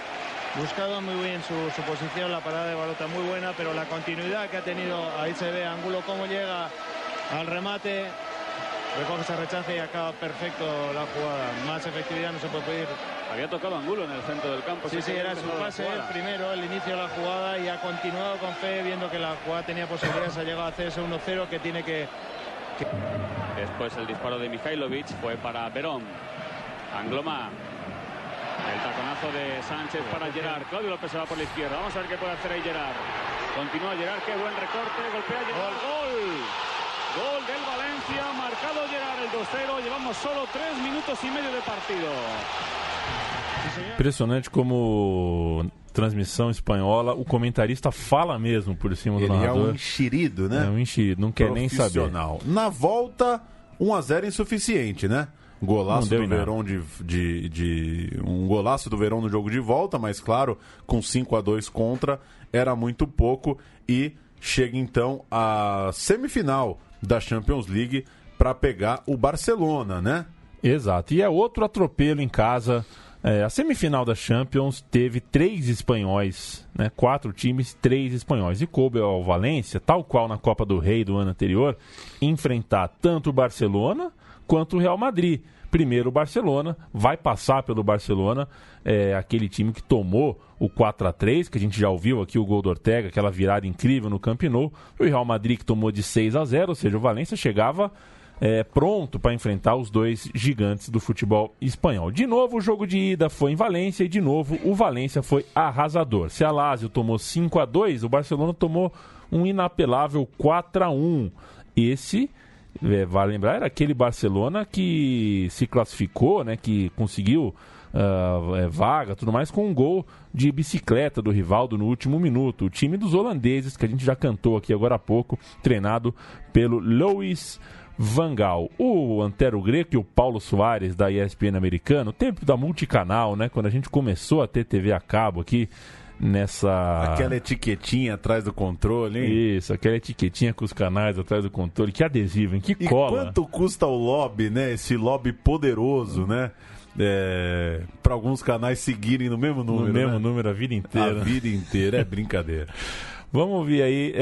buscado muy bien su posición, la parada de Balota muy buena, pero la continuidad que ha tenido, ahí se ve Angulo cómo llega al remate, recoge ese rechace y acaba perfecto la jugada. Más efectividad no se puede pedir. Había tocado Angulo en el centro del campo. Sí, era su pase el primero, el inicio de la jugada, y ha continuado con fe, viendo que la jugada tenía posibilidades, ha llegado a hacer ese 1-0 que tiene que... Después el disparo de Mihailovic fue para Verón. Anglomar. El taconazo de Sánchez para Gerard. Claudio López se va por la izquierda. Vamos a ver qué puede hacer ahí Gerard. Continúa Gerard, qué buen recorte. Golpea Gerard. ¡Gol! Gol del Valencia. Marcado Gerard el 2-0. Llevamos solo 3 minutos y medio de partido. Impressionante como transmissão espanhola, o comentarista fala mesmo por cima do narrador. Ele é um enxerido, né? É um enxerido, não quer nem saber. Na volta, 1-0 insuficiente, né? Golaço do Verón um golaço do Verón no jogo de volta, mas claro, com 5-2 contra, era muito pouco. E chega então à semifinal da Champions League para pegar o Barcelona, né? Exato, e é outro atropelo em casa. A semifinal da Champions teve 3 espanhóis, né? 4 times, 3 espanhóis. E coube ao Valência, tal qual na Copa do Rei do ano anterior, enfrentar tanto o Barcelona quanto o Real Madrid. Primeiro o Barcelona, vai passar pelo Barcelona, aquele time que tomou o 4-3, que a gente já ouviu aqui o gol do Ortega, aquela virada incrível no Camp Nou. E o Real Madrid que tomou de 6-0, ou seja, o Valência chegava pronto para enfrentar os 2 gigantes do futebol espanhol. De novo o jogo de ida foi em Valência e de novo o Valência foi arrasador. Se a Lazio tomou 5-2, o Barcelona tomou um inapelável 4-1. Esse... vale lembrar, era aquele Barcelona que se classificou, né, que conseguiu vaga, tudo mais, com um gol de bicicleta do Rivaldo no último minuto. O time dos holandeses, que a gente já cantou aqui agora há pouco, treinado pelo Louis van Gaal. O Antero Greco e o Paulo Soares, da ESPN americano, tempo da multicanal, né, quando a gente começou a ter TV a cabo aqui, aquela etiquetinha atrás do controle, hein? Isso, aquela etiquetinha com os canais atrás do controle. Que adesivo, hein? Que cola. E quanto custa o lobby, né? Esse lobby poderoso, né? Para alguns canais seguirem no mesmo número. No mesmo número a vida inteira. A vida inteira, é brincadeira. Vamos ouvir aí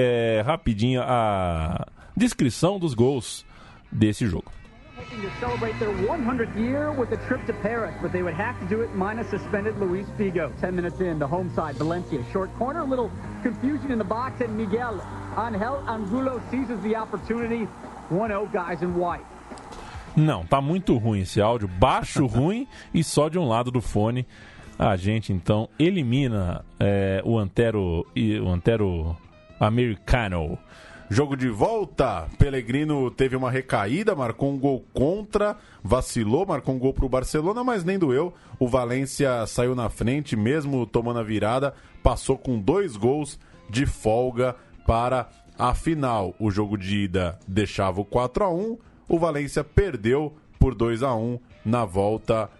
rapidinho a descrição dos gols desse jogo. To celebrate their 100th year with a trip to Paris, but they would have to do it minus suspended Luis Figo. 10 minutes in, the home side, Valencia, short corner, a little confusion in the box, and Miguel Ángel Angulo seizes the opportunity. 1-0, guys in white. Não, tá muito ruim esse áudio, baixo, ruim e só de um lado do fone. A gente então elimina o Antero americano. Jogo de volta, Pellegrino teve uma recaída, marcou um gol contra, vacilou, marcou um gol pro Barcelona, mas nem doeu. O Valência saiu na frente, mesmo tomando a virada, passou com 2 gols de folga para a final. O jogo de ida deixava o 4-1, o Valência perdeu por 2-1 na volta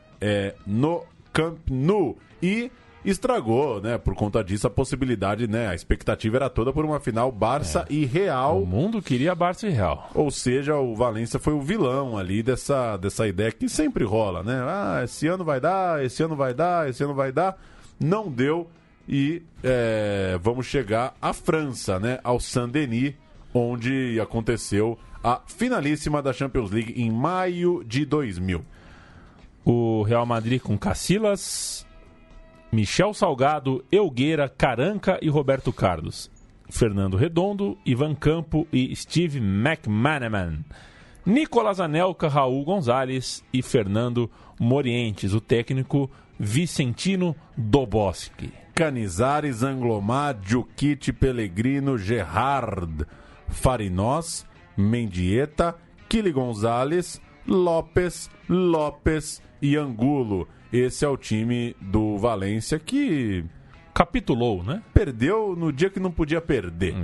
no Camp Nou. E estragou, né, por conta disso, a possibilidade, né, a expectativa era toda por uma final Barça e Real. O mundo queria Barça e Real. Ou seja, o Valência foi o vilão ali dessa ideia que sempre rola, né? Esse ano vai dar, esse ano vai dar, esse ano vai dar. Não deu e vamos chegar à França, né, ao Saint-Denis, onde aconteceu a finalíssima da Champions League em maio de 2000. O Real Madrid com Casillas, Michel Salgado, Elgueira, Caranca e Roberto Carlos. Fernando Redondo, Ivan Campo e Steve McManaman. Nicolas Anelka, Raul Gonzalez e Fernando Morientes. O técnico Vicentino Doboschi. Canizares, Anglomar, Djukic, Pellegrino, Gerrard, Farinós, Mendieta, Kili Gonzalez, Lopes e Angulo. Esse é o time do Valência que capitulou, né? Perdeu no dia que não podia perder.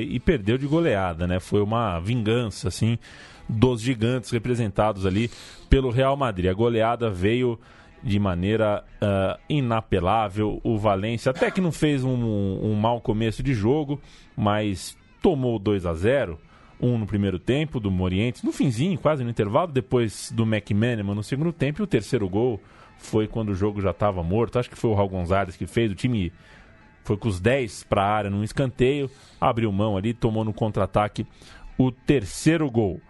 E perdeu de goleada, né? Foi uma vingança, assim, dos gigantes representados ali pelo Real Madrid. A goleada veio de maneira inapelável. O Valência até que não fez um mau começo de jogo, mas tomou 2-0. Um no primeiro tempo, do Morientes, no finzinho, quase no intervalo, depois do McManaman no segundo tempo, e o terceiro gol foi quando o jogo já estava morto. Acho que foi o Raul Gonzalez que fez. O time foi com os 10 para a área num escanteio, abriu mão ali, tomou no contra-ataque o terceiro gol.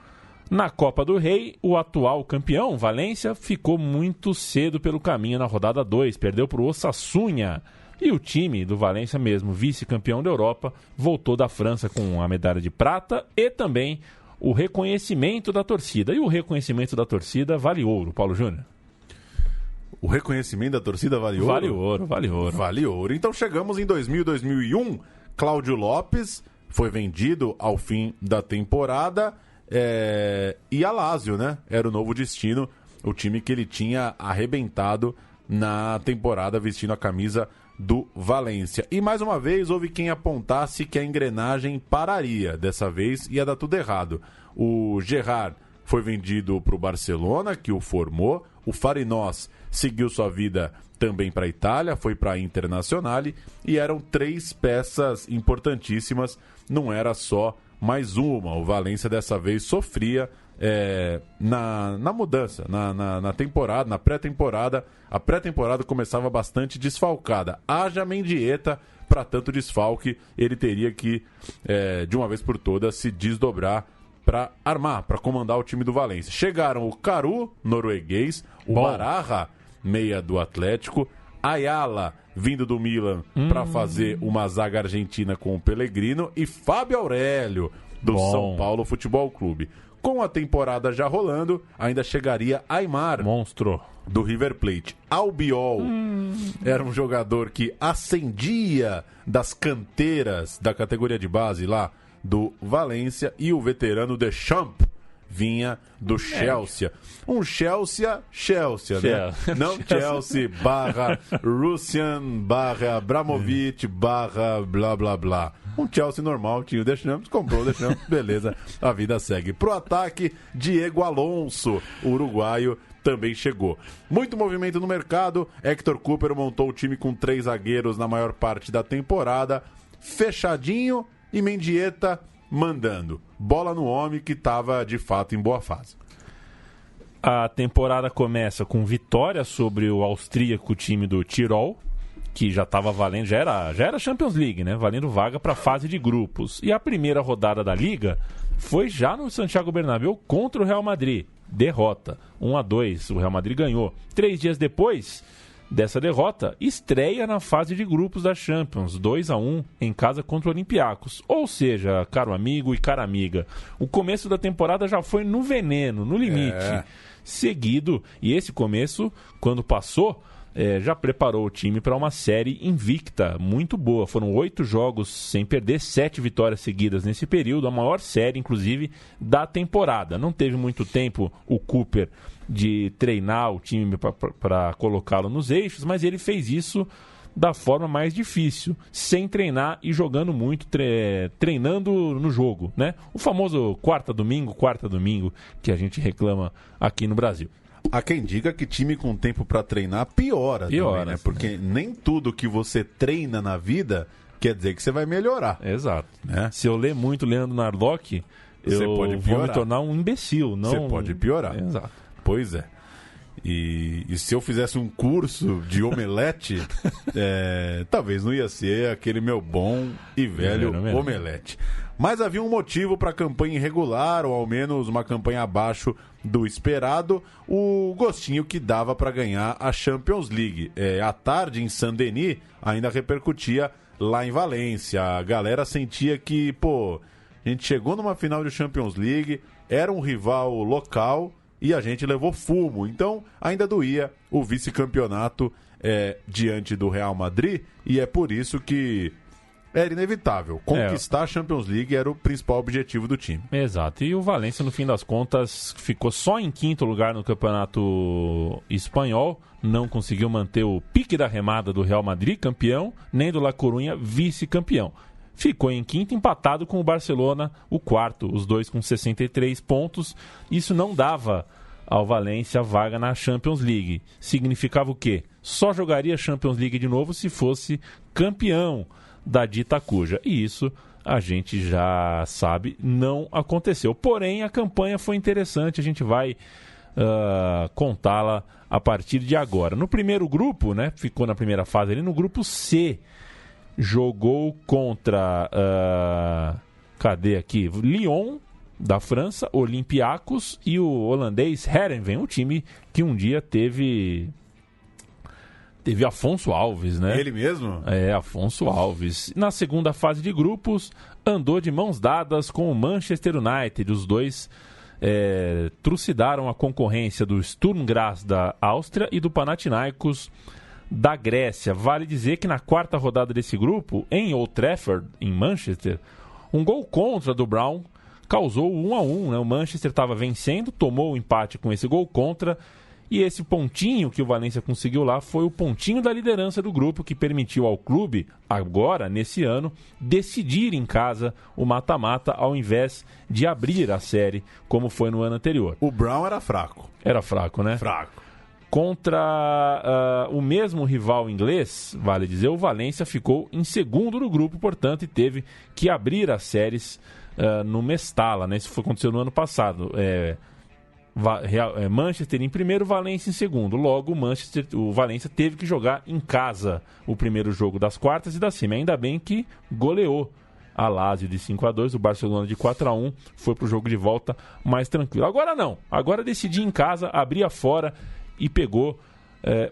Na Copa do Rei, o atual campeão, Valência, ficou muito cedo pelo caminho na rodada 2, perdeu para o Osasuna. E o time do Valência mesmo, vice-campeão da Europa, voltou da França com a medalha de prata e também o reconhecimento da torcida. E o reconhecimento da torcida vale ouro, Paulo Júnior. O reconhecimento da torcida vale ouro? Vale ouro, vale ouro. Vale ouro. Então chegamos em 2000 e 2001. Cláudio Lopes foi vendido ao fim da temporada. E a Lazio, né? Era o novo destino. O time que ele tinha arrebentado na temporada vestindo a camisa do Valência. E mais uma vez houve quem apontasse que a engrenagem pararia. Dessa vez ia dar tudo errado. O Gerrard foi vendido para o Barcelona, que o formou. O Farinós seguiu sua vida também para a Itália, foi para a Internazionale, e eram 3 peças importantíssimas, não era só mais uma. O Valência dessa vez sofria na mudança, na temporada, na pré-temporada. A pré-temporada começava bastante desfalcada. Haja Mendieta, para tanto desfalque, ele teria que, de uma vez por todas, se desdobrar para armar, para comandar o time do Valência. Chegaram o Caru, norueguês, o Baraja, meia do Atlético, Ayala, vindo do Milan, para fazer uma zaga argentina com o Pellegrino, e Fábio Aurélio, do São Paulo Futebol Clube. Com a temporada já rolando, ainda chegaria Aimar, monstro, do River Plate. Albiol era um jogador que ascendia das canteiras da categoria de base lá do Valência, e o veterano Deschamps vinha do Chelsea. Um Chelsea, né? Não Chelsea barra Russian barra Abramovich barra blá blá blá. Um Chelsea normal, tinha o Deschamps, comprou o Deschamps, beleza, a vida segue. Pro ataque, Diego Alonso, uruguaio, também chegou. Muito movimento no mercado. Héctor Cooper montou o time com 3 zagueiros na maior parte da temporada, fechadinho, e Mendieta mandando. Bola no homem, que estava de fato em boa fase. A temporada começa com vitória sobre o austríaco time do Tirol, que já estava valendo, já era Champions League, né? Valendo vaga para a fase de grupos. E a primeira rodada da Liga foi já no Santiago Bernabéu contra o Real Madrid. Derrota, 1-2, o Real Madrid ganhou. 3 dias depois dessa derrota, estreia na fase de grupos da Champions, 2-1 em casa contra o Olympiacos. Ou seja, caro amigo e cara amiga, o começo da temporada já foi no veneno, no limite. Seguido, e esse começo, quando passou, já preparou o time para uma série invicta, muito boa. Foram 8 jogos sem perder, 7 vitórias seguidas nesse período, a maior série, inclusive, da temporada. Não teve muito tempo o Cooper de treinar o time para colocá-lo nos eixos, mas ele fez isso da forma mais difícil, sem treinar e jogando muito, treinando no jogo, né? O famoso quarta domingo, que a gente reclama aqui no Brasil. Há quem diga que time com tempo para treinar piora também, né? Porque nem tudo que você treina na vida quer dizer que você vai melhorar. Exato. Né? Se eu ler muito Leandro Narlock, eu vou me tornar um imbecil. Você pode piorar. Exato. Pois é. E se eu fizesse um curso de omelete, talvez não ia ser aquele meu bom e velho omelete. Mas havia um motivo para a campanha irregular, ou ao menos uma campanha abaixo do esperado, o gostinho que dava para ganhar a Champions League. À tarde, em Saint-Denis, ainda repercutia lá em Valência. A galera sentia que, a gente chegou numa final de Champions League, era um rival local e a gente levou fumo. Então, ainda doía o vice-campeonato diante do Real Madrid, e é por isso que era inevitável. Conquistar a Champions League era o principal objetivo do time. Exato. E o Valência, no fim das contas, ficou só em 5º lugar no campeonato espanhol. Não conseguiu manter o pique da remada do Real Madrid, campeão, nem do La Coruña, vice-campeão. Ficou em 5º, empatado com o Barcelona, o 4º, os dois com 63 pontos. Isso não dava ao Valência vaga na Champions League. Significava o quê? Só jogaria a Champions League de novo se fosse campeão da dita cuja. E isso a gente já sabe, não aconteceu. Porém, a campanha foi interessante, a gente vai contá-la a partir de agora. No primeiro grupo, né, ficou na primeira fase ali, no grupo C, jogou contra cadê aqui? Lyon, da França, Olympiacos e o holandês Heerenveen, um time que um dia teve Afonso Alves, né? Ele mesmo? Afonso Alves. Na segunda fase de grupos, andou de mãos dadas com o Manchester United. Os dois trucidaram a concorrência do Sturm Graz da Áustria e do Panathinaikos da Grécia. Vale dizer que na quarta rodada desse grupo, em Old Trafford, em Manchester, um gol contra do Brown causou 1-1, né? O Manchester estava vencendo, tomou o empate com esse gol contra E esse pontinho que o Valência conseguiu lá foi o pontinho da liderança do grupo, que permitiu ao clube, agora, nesse ano, decidir em casa o mata-mata ao invés de abrir a série, como foi no ano anterior. O Brown era fraco. Era fraco, né? Fraco. Contra o mesmo rival inglês, vale dizer, o Valência ficou em segundo no grupo, portanto, e teve que abrir as séries no Mestalla, né? Isso aconteceu no ano passado. Manchester em primeiro, Valência em segundo. Logo, o Valência teve que jogar em casa o primeiro jogo das quartas e da semi. Ainda bem que goleou a Lazio de 5-2, o Barcelona de 4-1, foi pro jogo de volta mais tranquilo. Agora não, agora decidi em casa, abria fora e pegou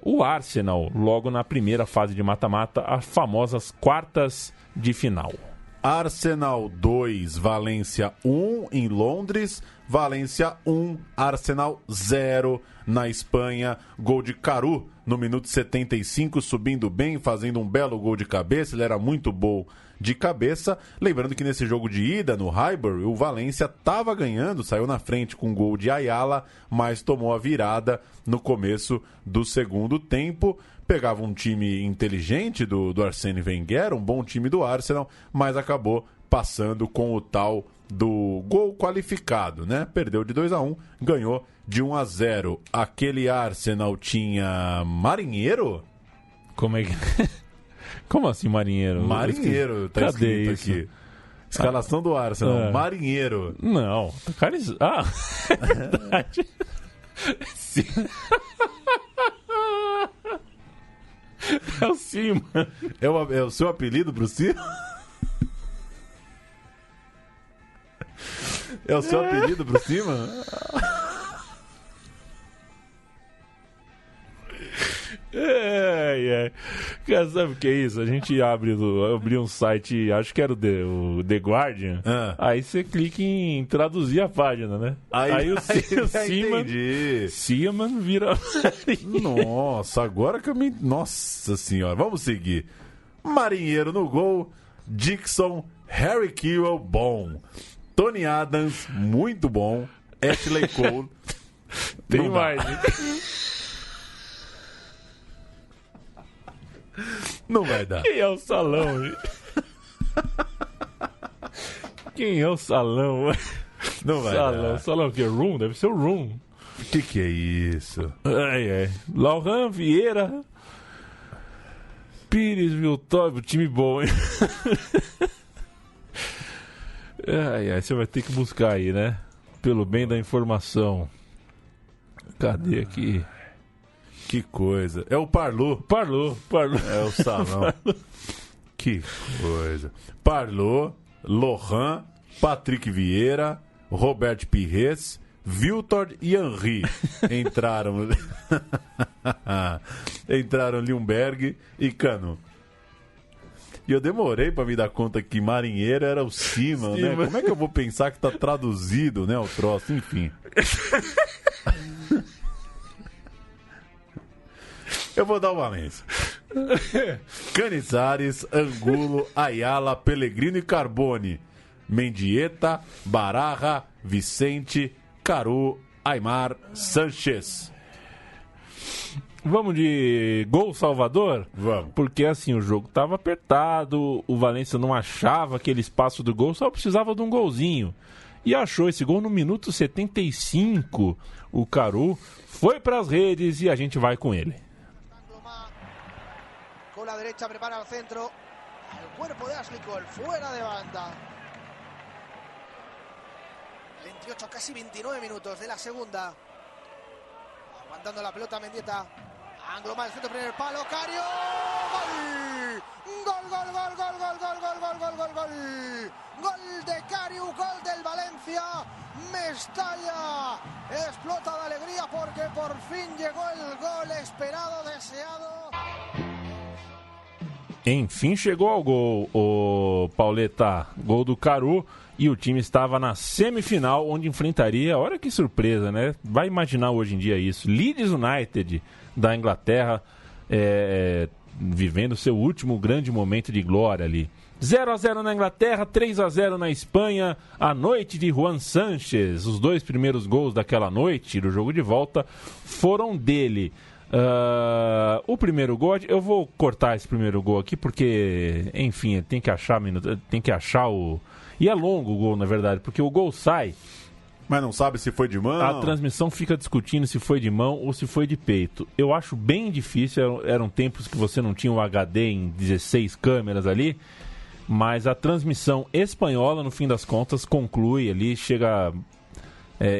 o Arsenal logo na primeira fase de mata-mata, as famosas quartas de final. Arsenal 2, Valência 1 em Londres, Valência 1, Arsenal 0 na Espanha. Gol de Caru no minuto 75, subindo bem, fazendo um belo gol de cabeça. Ele era muito bom de cabeça. Lembrando que nesse jogo de ida no Highbury, o Valência estava ganhando, saiu na frente com um gol de Ayala, mas tomou a virada no começo do segundo tempo. Pegava um time inteligente do Arsène Wenger, um bom time do Arsenal, mas acabou passando com o tal do gol qualificado, né? Perdeu de 2-1, ganhou de 1-0. Aquele Arsenal tinha Marinheiro? Como é que... Como assim Marinheiro? Marinheiro, tá Cadê escrito isso? aqui. Escalação do Arsenal, Marinheiro. Não, cara... é verdade. Sim. É o Cima. É o seu apelido pro Cima? É o seu apelido pro Cima? Cara, sabe o que é isso? A gente abre um site, acho que era o The Guardian, aí você clica em traduzir a página, né? Aí o Seaman vira... Nossa, agora que eu me... Nossa senhora, vamos seguir. Marinheiro no gol, Dixon, Harry Kewell, bom. Tony Adams, muito bom. Ashley Cole. Tem mais, hein? Não vai dar. Quem é o Salão? Quem é o Salão? Não vai dar. Salão o quê? Room? Deve ser o Room. O que é isso? Laurent Vieira, Pires, Viltório, time bom, hein? Você vai ter que buscar aí, né? Pelo bem da informação. Cadê aqui? Que coisa. É o Parlô. É o Salão. Que coisa. Parlô, Lohan, Patrick Vieira, Robert Pires, Viltor e Henry entraram. Entraram Ljungberg e Cano. E eu demorei pra me dar conta que Marinheiro era o Cima, né? Como é que eu vou pensar que tá traduzido, né, o troço? Enfim. Eu vou dar o Valência. Canizares, Angulo, Ayala, Pellegrino e Carbone. Mendieta, Baraja, Vicente, Caru, Aimar, Sanchez. Vamos de gol Salvador? Vamos. Porque assim, o jogo estava apertado, o Valência não achava aquele espaço do gol, só precisava de um golzinho. E achou esse gol no minuto 75. O Caru foi para as redes e a gente vai com ele. Con la derecha prepara el centro. El cuerpo de Ashley Cole fuera de banda. 28, casi 29 minutos de la segunda. Aguantando la pelota Mendieta. Angloma, el centro, primer palo. Cario. ¡Gol! ¡Gol, gol, gol, gol, gol, gol, gol, gol, gol, gol, gol! Gol de Cario, gol del Valencia. Mestalla explota de alegría porque por fin llegó el gol esperado, deseado. Enfim chegou ao gol, o Pauleta, gol do Caru, e o time estava na semifinal, onde enfrentaria, olha que surpresa, né? Vai imaginar hoje em dia isso, Leeds United da Inglaterra, vivendo seu último grande momento de glória ali. 0-0 na Inglaterra, 3-0 na Espanha, a noite de Juan Sánchez. Os 2 primeiros gols daquela noite, do jogo de volta, foram dele. O primeiro gol, eu vou cortar esse primeiro gol aqui, porque, enfim, tem que achar o... E é longo o gol, na verdade, porque o gol sai... Mas não sabe se foi de mão? A transmissão fica discutindo se foi de mão ou se foi de peito. Eu acho bem difícil, eram tempos que você não tinha o HD em 16 câmeras ali, mas a transmissão espanhola, no fim das contas, conclui ali,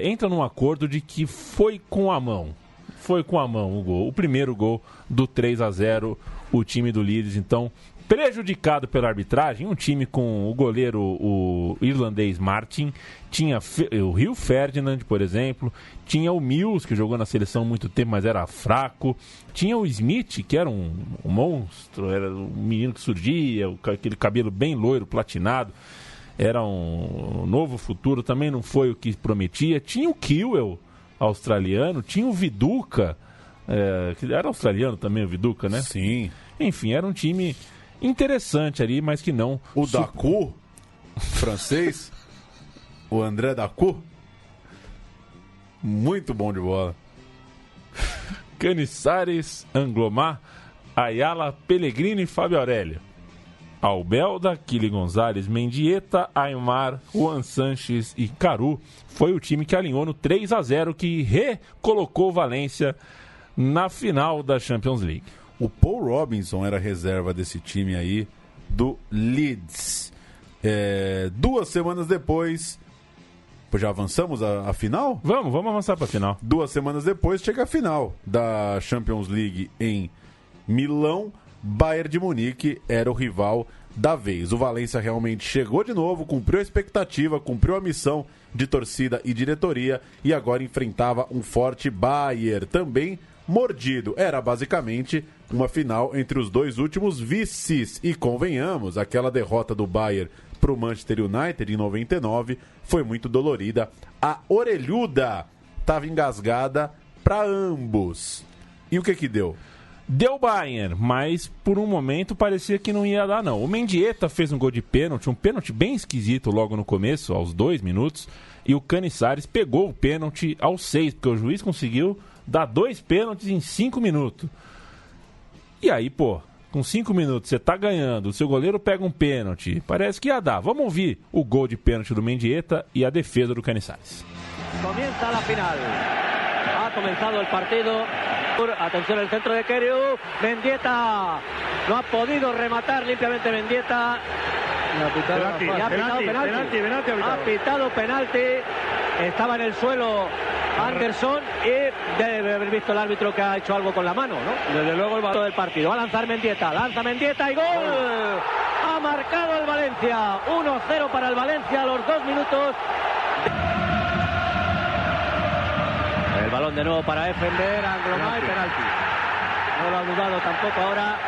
entra num acordo de que foi com a mão. Foi com a mão o gol. O primeiro gol do 3-0, o time do Leeds, então... prejudicado pela arbitragem, um time com o goleiro, o irlandês Martin, tinha o Rio Ferdinand, por exemplo, tinha o Mills, que jogou na seleção há muito tempo, mas era fraco, tinha o Smith, que era um monstro, era um menino que surgia, aquele cabelo bem loiro, platinado, era um novo futuro, também não foi o que prometia, tinha o Kewell, australiano, tinha o Viduka, que era australiano também, o Viduka, né? Sim. Enfim, era um time... interessante ali, mas que não... O Dacu, francês, o André Dacu, muito bom de bola. Canizares, Anglomar, Ayala, Pellegrini e Fábio Aurélio. Albelda, Kili Gonzalez, Mendieta, Aymar, Juan Sánchez e Caru. Foi o time que alinhou no 3-0, que recolocou o Valência na final da Champions League. O Paul Robinson era reserva desse time aí, do Leeds. 2 semanas depois... Já avançamos a final? Vamos avançar para a final. 2 semanas depois chega a final da Champions League em Milão. Bayern de Munique era o rival da vez. O Valência realmente chegou de novo, cumpriu a expectativa, cumpriu a missão de torcida e diretoria e agora enfrentava um forte Bayern, também mordido. Era basicamente uma final entre os 2 últimos vices. E convenhamos, aquela derrota do Bayern para o Manchester United em 99 foi muito dolorida. A orelhuda estava engasgada para ambos. E o que deu? Deu Bayern, mas por um momento parecia que não ia dar não. O Mendieta fez um gol de pênalti, um pênalti bem esquisito logo no começo, aos 2 minutos. E o Canizares pegou o pênalti aos 6, porque o juiz conseguiu dar 2 pênaltis em 5 minutos. E aí, com 5 minutos você tá ganhando, o seu goleiro pega um pênalti, parece que ia dar. Vamos ouvir o gol de pênalti do Mendieta e a defesa do Canizares. Comienza la final. Ha comenzado el partido. Atención el centro de Keriu. Mendieta no ha podido rematar limpiamente Mendieta. Ha pitado penalti. Estaba en el suelo Anderson y debe haber visto el árbitro que ha hecho algo con la mano, ¿no? Desde luego el balón del partido. Va a lanzar Mendieta. Lanza Mendieta y gol. Ha marcado el Valencia. 1-0 para el Valencia a los 2 minutos. El balón de nuevo para Effenberg, Anglomar y penalti. No lo ha dudado tampoco ahora.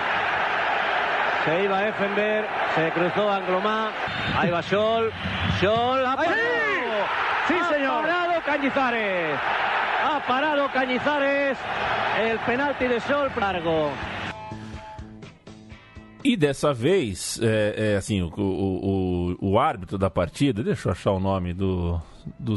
Se iba Effenberg, se cruzó Anglomar. Ahí va Scholl. Scholl ha parado. Sí, señor. Ha parado Cañizares. Ha parado Cañizares. El penalti de Scholl largo. E dessa vez, assim, o árbitro da partida, deixa eu achar o nome do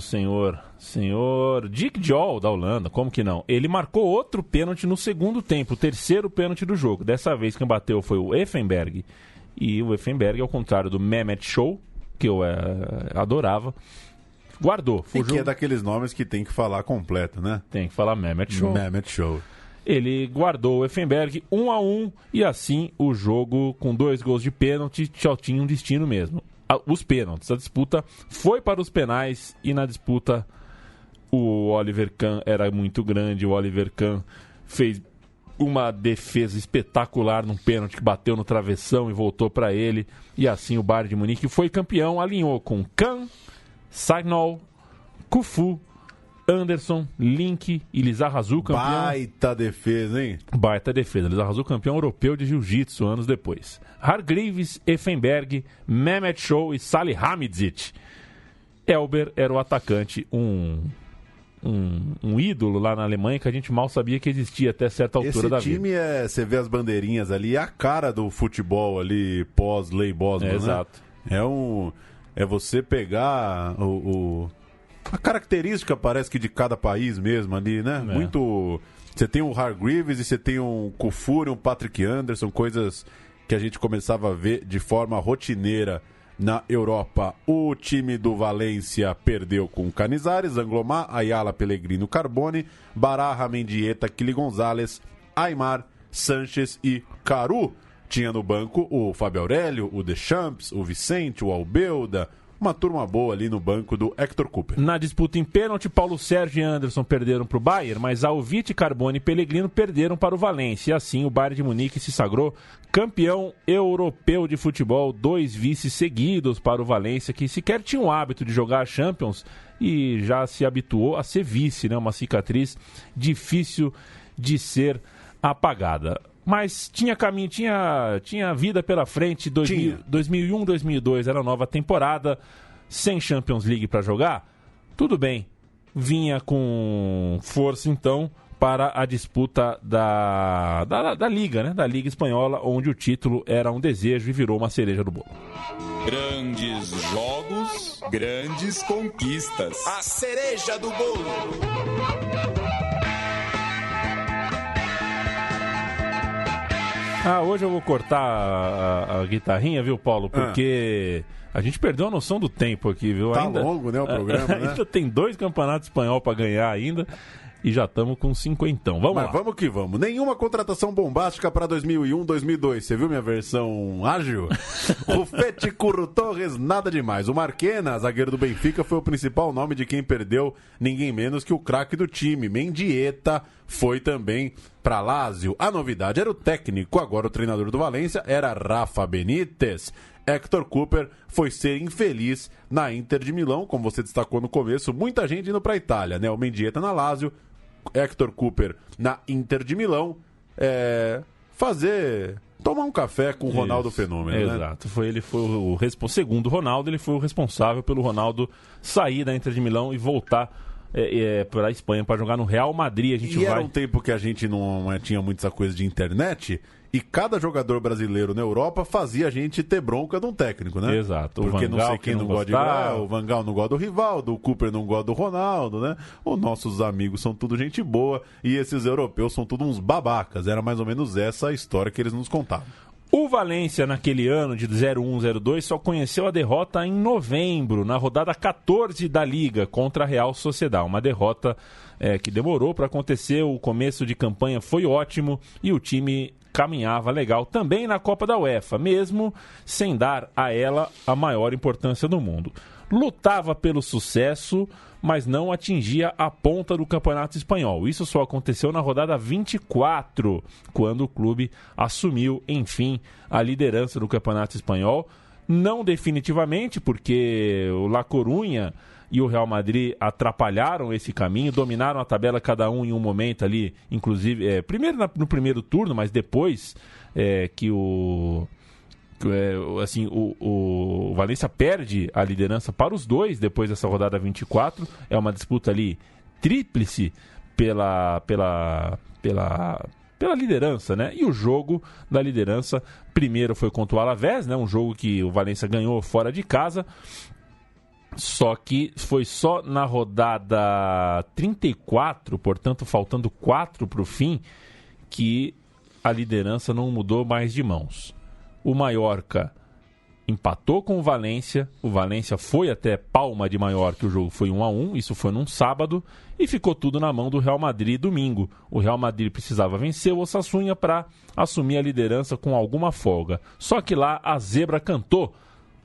senhor Dick Jol, da Holanda, como que não? Ele marcou outro pênalti no segundo tempo, o terceiro pênalti do jogo. Dessa vez quem bateu foi o Effenberg. E o Effenberg, ao contrário do Mehmet Scholl, que eu adorava, guardou. E que é daqueles nomes que tem que falar completo, né? Tem que falar Mehmet Scholl. Mehmet Scholl. Ele guardou o Effenberg 1-1 e assim o jogo com 2 gols de pênalti só tinha um destino mesmo. Os pênaltis. A disputa foi para os penais e na disputa o Oliver Kahn era muito grande. O Oliver Kahn fez uma defesa espetacular num pênalti que bateu no travessão e voltou para ele. E assim o Bayern de Munique foi campeão. Alinhou com Kahn, Sagnol, Kufu, Anderson, Link e Lizarazu, campeão... Baita defesa, hein? Baita defesa. Lizarazu, campeão europeu de jiu-jitsu anos depois. Hargreaves, Effenberg, Mehmet Scholl e Salihamidzic. Elber era o atacante, um um ídolo lá na Alemanha que a gente mal sabia que existia até certa altura da vida. Esse time você vê as bandeirinhas ali, é a cara do futebol ali pós-Lei Bosman, né? Exato. É você pegar a característica, parece que de cada país mesmo ali, né? Muito... Você tem um Hargreaves e você tem um Kufur e um Patrick Anderson, coisas que a gente começava a ver de forma rotineira na Europa. O time do Valência perdeu com Canizares, Anglomar, Ayala, Pellegrino, Carbone, Baraja, Mendieta, Kili Gonzalez, Aimar, Sanches e Caru. Tinha no banco o Fábio Aurélio, o Deschamps, o Vicente, o Albelda. Uma turma boa ali no banco do Hector Cooper. Na disputa em pênalti, Paulo Sérgio e Anderson perderam para o Bayern, mas Alvite, Carbone e Pellegrino perderam para o Valência. E assim o Bayern de Munique se sagrou campeão europeu de futebol, 2 vices seguidos para o Valência, que sequer tinha o hábito de jogar a Champions e já se habituou a ser vice, né? Uma cicatriz difícil de ser apagada. Mas tinha caminho, tinha vida pela frente. 2001, 2002 era a nova temporada, sem Champions League para jogar. Tudo bem, vinha com força então para a disputa da Liga, né? Da Liga Espanhola, onde o título era um desejo e virou uma cereja do bolo. Grandes jogos, grandes conquistas. A cereja do bolo. Hoje eu vou cortar a guitarrinha, viu, Paulo? Porque a gente perdeu a noção do tempo aqui, viu? Tá longo, né, o programa, né? Ainda tem 2 campeonatos espanhóis para ganhar ainda e já estamos com 50. Vamos lá. Vamos que vamos. Nenhuma contratação bombástica para 2001, 2002. Você viu minha versão ágil? Rufete, Curro Torres, nada demais. O Marquena, zagueiro do Benfica, foi o principal nome de quem perdeu ninguém menos que o craque do time. Mendieta foi também para Lazio. A novidade era o técnico, agora o treinador do Valência era Rafa Benítez. Hector Cooper foi ser infeliz na Inter de Milão, como você destacou no começo, muita gente indo para a Itália, né? O Mendieta na Lazio, Hector Cooper na Inter de Milão, tomar um café com o Ronaldo Fenômeno, né? Exato, segundo o Ronaldo, ele foi o responsável pelo Ronaldo sair da Inter de Milão e voltar para a Espanha para jogar no Real Madrid. Era um tempo que a gente não tinha muito essa coisa de internet e cada jogador brasileiro na Europa fazia a gente ter bronca de um técnico, né? Exato. Porque não sei quem não gosta de o Van Gaal não gosta do Rivaldo, o Cooper não gosta do Ronaldo, né? Os nossos amigos são tudo gente boa e esses europeus são tudo uns babacas. Era mais ou menos essa a história que eles nos contavam. O Valência, naquele ano de 01-02, só conheceu a derrota em novembro, na rodada 14 da Liga, contra a Real Sociedad. Uma derrota que demorou para acontecer, o começo de campanha foi ótimo e o time caminhava legal também na Copa da UEFA, mesmo sem dar a ela a maior importância do mundo. Lutava pelo sucesso, mas não atingia a ponta do Campeonato Espanhol. Isso só aconteceu na rodada 24, quando o clube assumiu, enfim, a liderança do Campeonato Espanhol. Não definitivamente, porque o La Coruña e o Real Madrid atrapalharam esse caminho, dominaram a tabela cada um em um momento ali, inclusive, primeiro no primeiro turno, mas depois que o Valência perde a liderança para os dois depois dessa rodada 24. É uma disputa ali tríplice pela liderança, né? E o jogo da liderança primeiro foi contra o Alavés, né? Um jogo que o Valência ganhou fora de casa. Só que foi só na rodada 34, portanto faltando 4 para o fim, que a liderança não mudou mais de mãos. O Mallorca empatou com o Valência foi até Palma de Mallorca, o jogo foi 1-1, isso foi num sábado, e ficou tudo na mão do Real Madrid domingo. O Real Madrid precisava vencer o Osasuna para assumir a liderança com alguma folga. Só que lá a zebra cantou.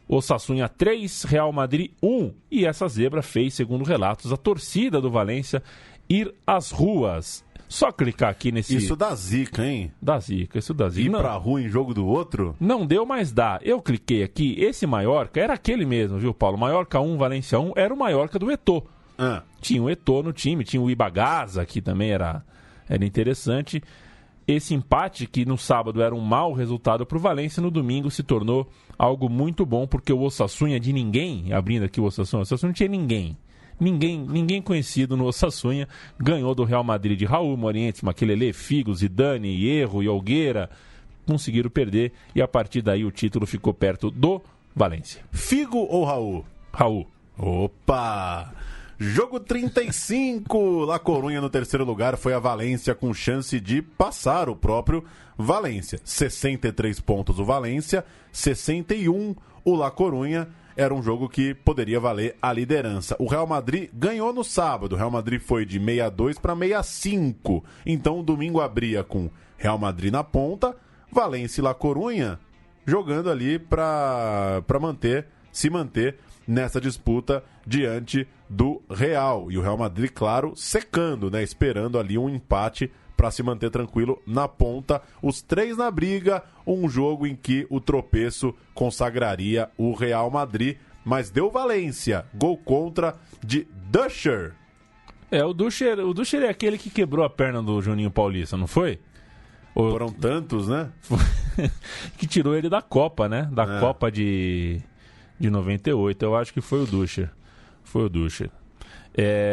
Osasuna 3, Real Madrid 1, e essa zebra fez, segundo relatos, a torcida do Valência ir às ruas. Só clicar aqui nesse... Isso dá zica, hein? Isso dá zica. Ir pra rua em jogo do outro? Não deu, mas dá. Eu cliquei aqui, esse Mallorca era aquele mesmo, viu, Paulo? Mallorca 1, Valência 1, era o Mallorca do Eto'o. Tinha o Eto'o no time, tinha o Ibagaza, que também era interessante. Esse empate, que no sábado era um mau resultado para o Valência, no domingo se tornou algo muito bom, porque o Osasuna de ninguém, abrindo aqui o Osasuna não tinha ninguém. ninguém conhecido no Osasuna, ganhou do Real Madrid de Raul, Morientes, Makelele, Figo, Zidane, Hierro e Olgueira. Conseguiram perder e a partir daí o título ficou perto do Valência. Figo ou Raul? Raul. Opa! Jogo 35, La Coruña no terceiro lugar, foi a Valência com chance de passar o próprio Valência. 63 pontos o Valência, 61 o La Coruña. Era um jogo que poderia valer a liderança. O Real Madrid ganhou no sábado. O Real Madrid foi de 62 para 65. Então o domingo abria com Real Madrid na ponta, Valência e La Coruña jogando ali para se manter nessa disputa diante do Real. E o Real Madrid, claro, secando, né? Esperando ali um empate para se manter tranquilo na ponta. Os três na briga, um jogo em que o tropeço consagraria o Real Madrid, mas deu Valência, gol contra de Duscher. O Duscher é aquele que quebrou a perna do Juninho Paulista, não foi? Foram tantos, né? Que tirou ele da Copa, né? Da Copa de 98, eu acho que foi o Duscher.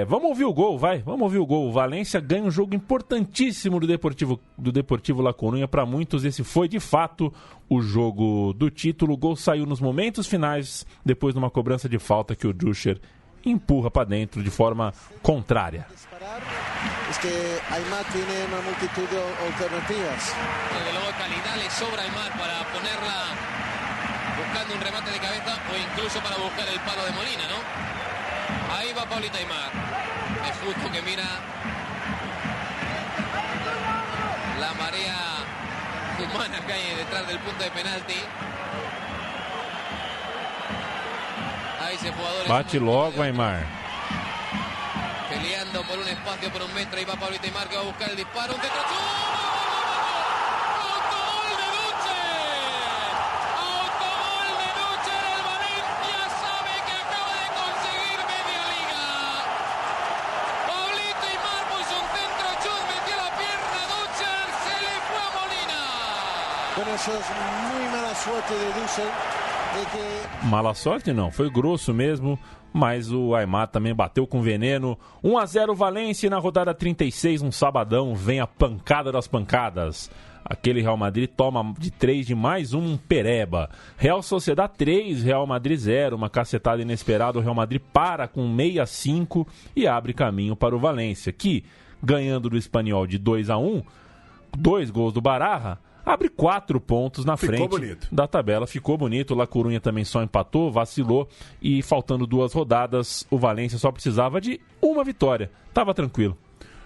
Vamos ouvir o gol, vai? Vamos ouvir o gol. O Valência ganha um jogo importantíssimo do Deportivo La Coruña. Para muitos, esse foi, de fato, o jogo do título. O gol saiu nos momentos finais, depois de uma cobrança de falta que o Duscher empurra para dentro de forma contrária. Es que Aimar tiene una multitud de alternativas. Desde luego calidad le sobra a Aimar para ponerla buscando un remate de cabeza o incluso para buscar el palo de Molina, ¿no? Ahí va Pablito Aimar. Es justo que mira la marea humana que hay detrás del punto de penalti. Ahí se jugadores. Bate logo, Aimar. Peleando por un espacio, por un metro, y va Pablito Aimar que va a buscar el disparo. Un centro. ¡Autogol de Dutcher! ¡Autogol de Dutcher! El Valencia sabe que acaba de conseguir media liga. Pablito Aimar puso un centro, chut, metió la pierna. Dutcher se le fue a Molina. Bueno, eso es muy mala suerte de Dutcher. Mala sorte não, foi grosso mesmo, mas o Aimar também bateu com veneno. 1-0 Valência na rodada 36, um sabadão, vem a pancada das pancadas. Aquele Real Madrid toma de 3 de mais um pereba. Real Sociedad 3, Real Madrid 0, uma cacetada inesperada. O Real Madrid para com 6-5 e abre caminho para o Valência, que, ganhando do Espanhol de 2-1, 2 gols do Baraja, abre 4 pontos na frente da tabela. Ficou bonito. O La Coruña também só empatou, vacilou. E faltando 2 rodadas, o Valência só precisava de uma vitória. Tava tranquilo.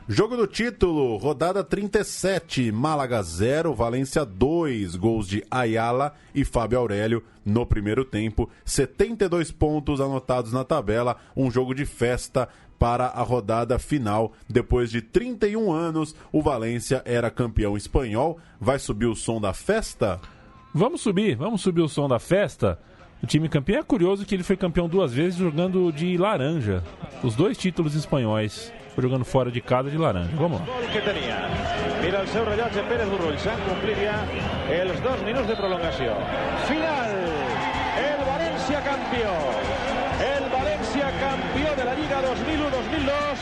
Jogo do título, rodada 37. Málaga 0, Valência 2. Gols de Ayala e Fábio Aurélio no primeiro tempo. 72 pontos anotados na tabela. Um jogo de festa para a rodada final. Depois de 31 anos, o Valência era campeão espanhol. Vai subir o som da festa? Vamos subir o som da festa. O time campeão é curioso que ele foi campeão 2 vezes jogando de laranja. Os 2 títulos espanhóis. Foi jogando fora de casa de laranja. Vamos lá. Mira el seu rellotge Pérez Burrull. S'han complit ja els 2 minuts de prolongació. Final. El València campió. El València campió de la Lliga 2001-2002.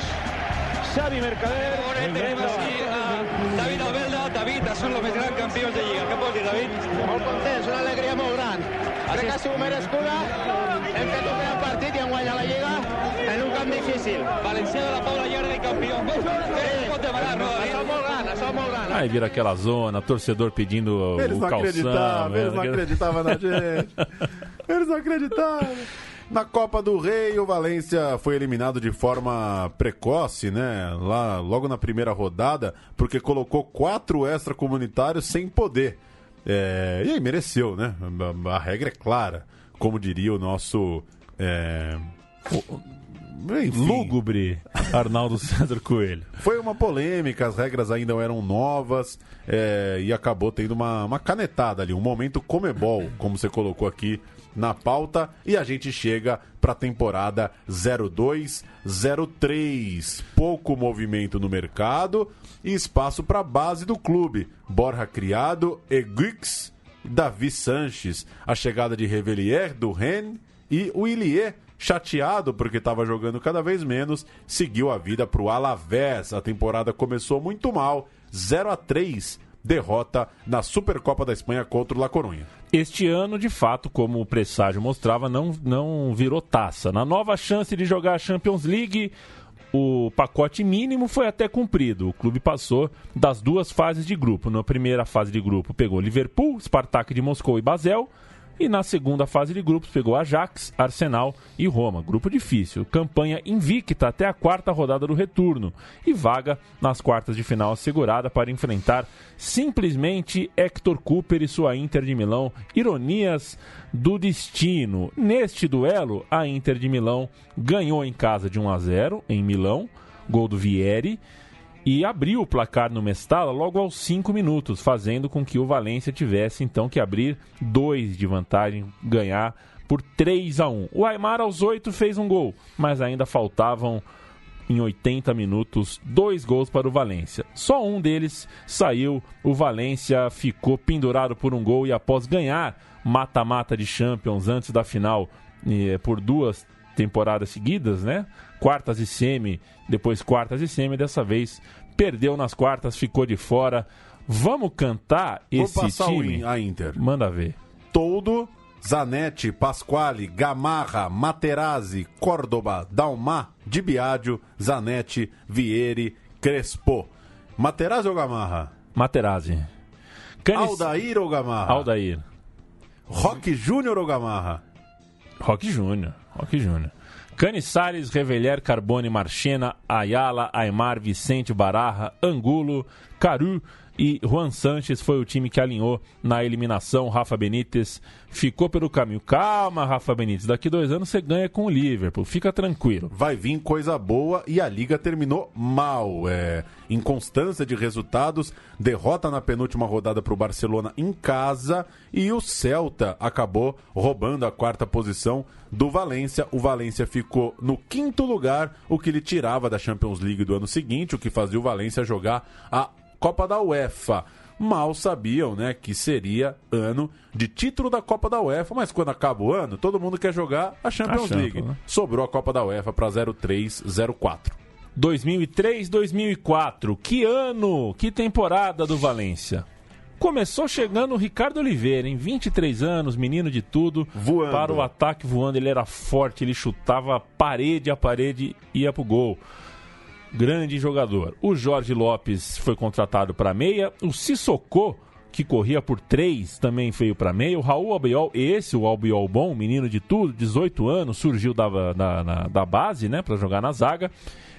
Xavi Mercader. Tenemos aquí a David Albelda. David, són los més grans campions de Lliga. Què pots dir, David? Molt contents, una alegria molt gran. Crec que ha sigut merescuda. Hem fet un gran partit i hem guanyat la Lliga en un camp difícil. Valenciano de la Paula Llarga i campió. Som molt gran. Aí vira aquela zona, torcedor pedindo eles o calção. Eles não acreditavam na gente. Eles não acreditavam. Na Copa do Rei, o Valência foi eliminado de forma precoce, né? Lá, logo na primeira rodada, porque colocou 4 extracomunitários sem poder. E aí mereceu, né? A regra é clara, como diria o nosso... lúgubre Arnaldo César Coelho. Foi uma polêmica, as regras ainda eram novas e acabou tendo uma canetada ali, um momento Comebol, como você colocou aqui na pauta, e a gente chega para a temporada 02-03. Pouco movimento no mercado e espaço para a base do clube. Borja Criado, Eguix, Davi Sanches, a chegada de Revelier, do Rennes, e o Ilie, chateado porque estava jogando cada vez menos, seguiu a vida para o Alavés. A temporada começou muito mal, 0-3, derrota na Supercopa da Espanha contra o La Coruña. Este ano, de fato, como o presságio mostrava, não virou taça. Na nova chance de jogar a Champions League, o pacote mínimo foi até cumprido. O clube passou das 2 fases de grupo. Na primeira fase de grupo pegou Liverpool, Spartak de Moscou e Basel. E na segunda fase de grupos pegou Ajax, Arsenal e Roma. Grupo difícil. Campanha invicta até a 4ª rodada do retorno. E vaga nas quartas de final assegurada para enfrentar simplesmente Héctor Cúper e sua Inter de Milão. Ironias do destino. Neste duelo, a Inter de Milão ganhou em casa de 1-0 em Milão. Gol do Vieri. E abriu o placar no Mestalla logo aos 5 minutos, fazendo com que o Valência tivesse então que abrir 2 de vantagem, ganhar por 3-1. O Aimar aos 8 fez um gol, mas ainda faltavam em 80 minutos 2 gols para o Valência. Só um deles saiu, o Valência ficou pendurado por um gol e após ganhar mata-mata de Champions antes da final por 2 temporadas seguidas, né? Quartas e semi, depois quartas e semi, dessa vez perdeu nas quartas, ficou de fora. Vamos cantar esse time? A Inter. Manda ver. Toldo, Zanetti, Pasquale, Gamarra, Materazzi, Córdoba, Dalmà, Di Biagio, Zanetti, Vieri, Crespo. Materazzi ou Gamarra? Materazzi. Aldair ou Gamarra? Aldair. Roque Júnior ou Gamarra? Roque Júnior. Caniçares, Reveller, Carbone, Marchena, Ayala, Aimar, Vicente, Baraja, Angulo, Caru e Juan Sanches foi o time que alinhou na eliminação. Rafa Benítez ficou pelo caminho. Calma, Rafa Benítez, daqui 2 anos você ganha com o Liverpool, fica tranquilo. Vai vir coisa boa e a Liga terminou mal. Inconstância de resultados, derrota na penúltima rodada para o Barcelona em casa e o Celta acabou roubando a 4ª posição do Valência. O Valência ficou no 5º lugar, o que lhe tirava da Champions League do ano seguinte, o que fazia o Valência jogar a Copa da UEFA. Mal sabiam, né, que seria ano de título da Copa da UEFA, mas quando acaba o ano, todo mundo quer jogar a Champions League. Né? Sobrou a Copa da UEFA para 03-04. 2003-2004, que ano, que temporada do Valência. Começou chegando o Ricardo Oliveira, em 23 anos, menino de tudo, voando. Para o ataque voando, ele era forte, ele chutava parede a parede e ia pro gol. Grande jogador. O Jorge Lopes foi contratado para meia, o Sissoko, que corria por 3, também veio para meia, o Raul Albiol, o Albiol bom, menino de tudo, 18 anos, surgiu da base, né, para jogar na zaga,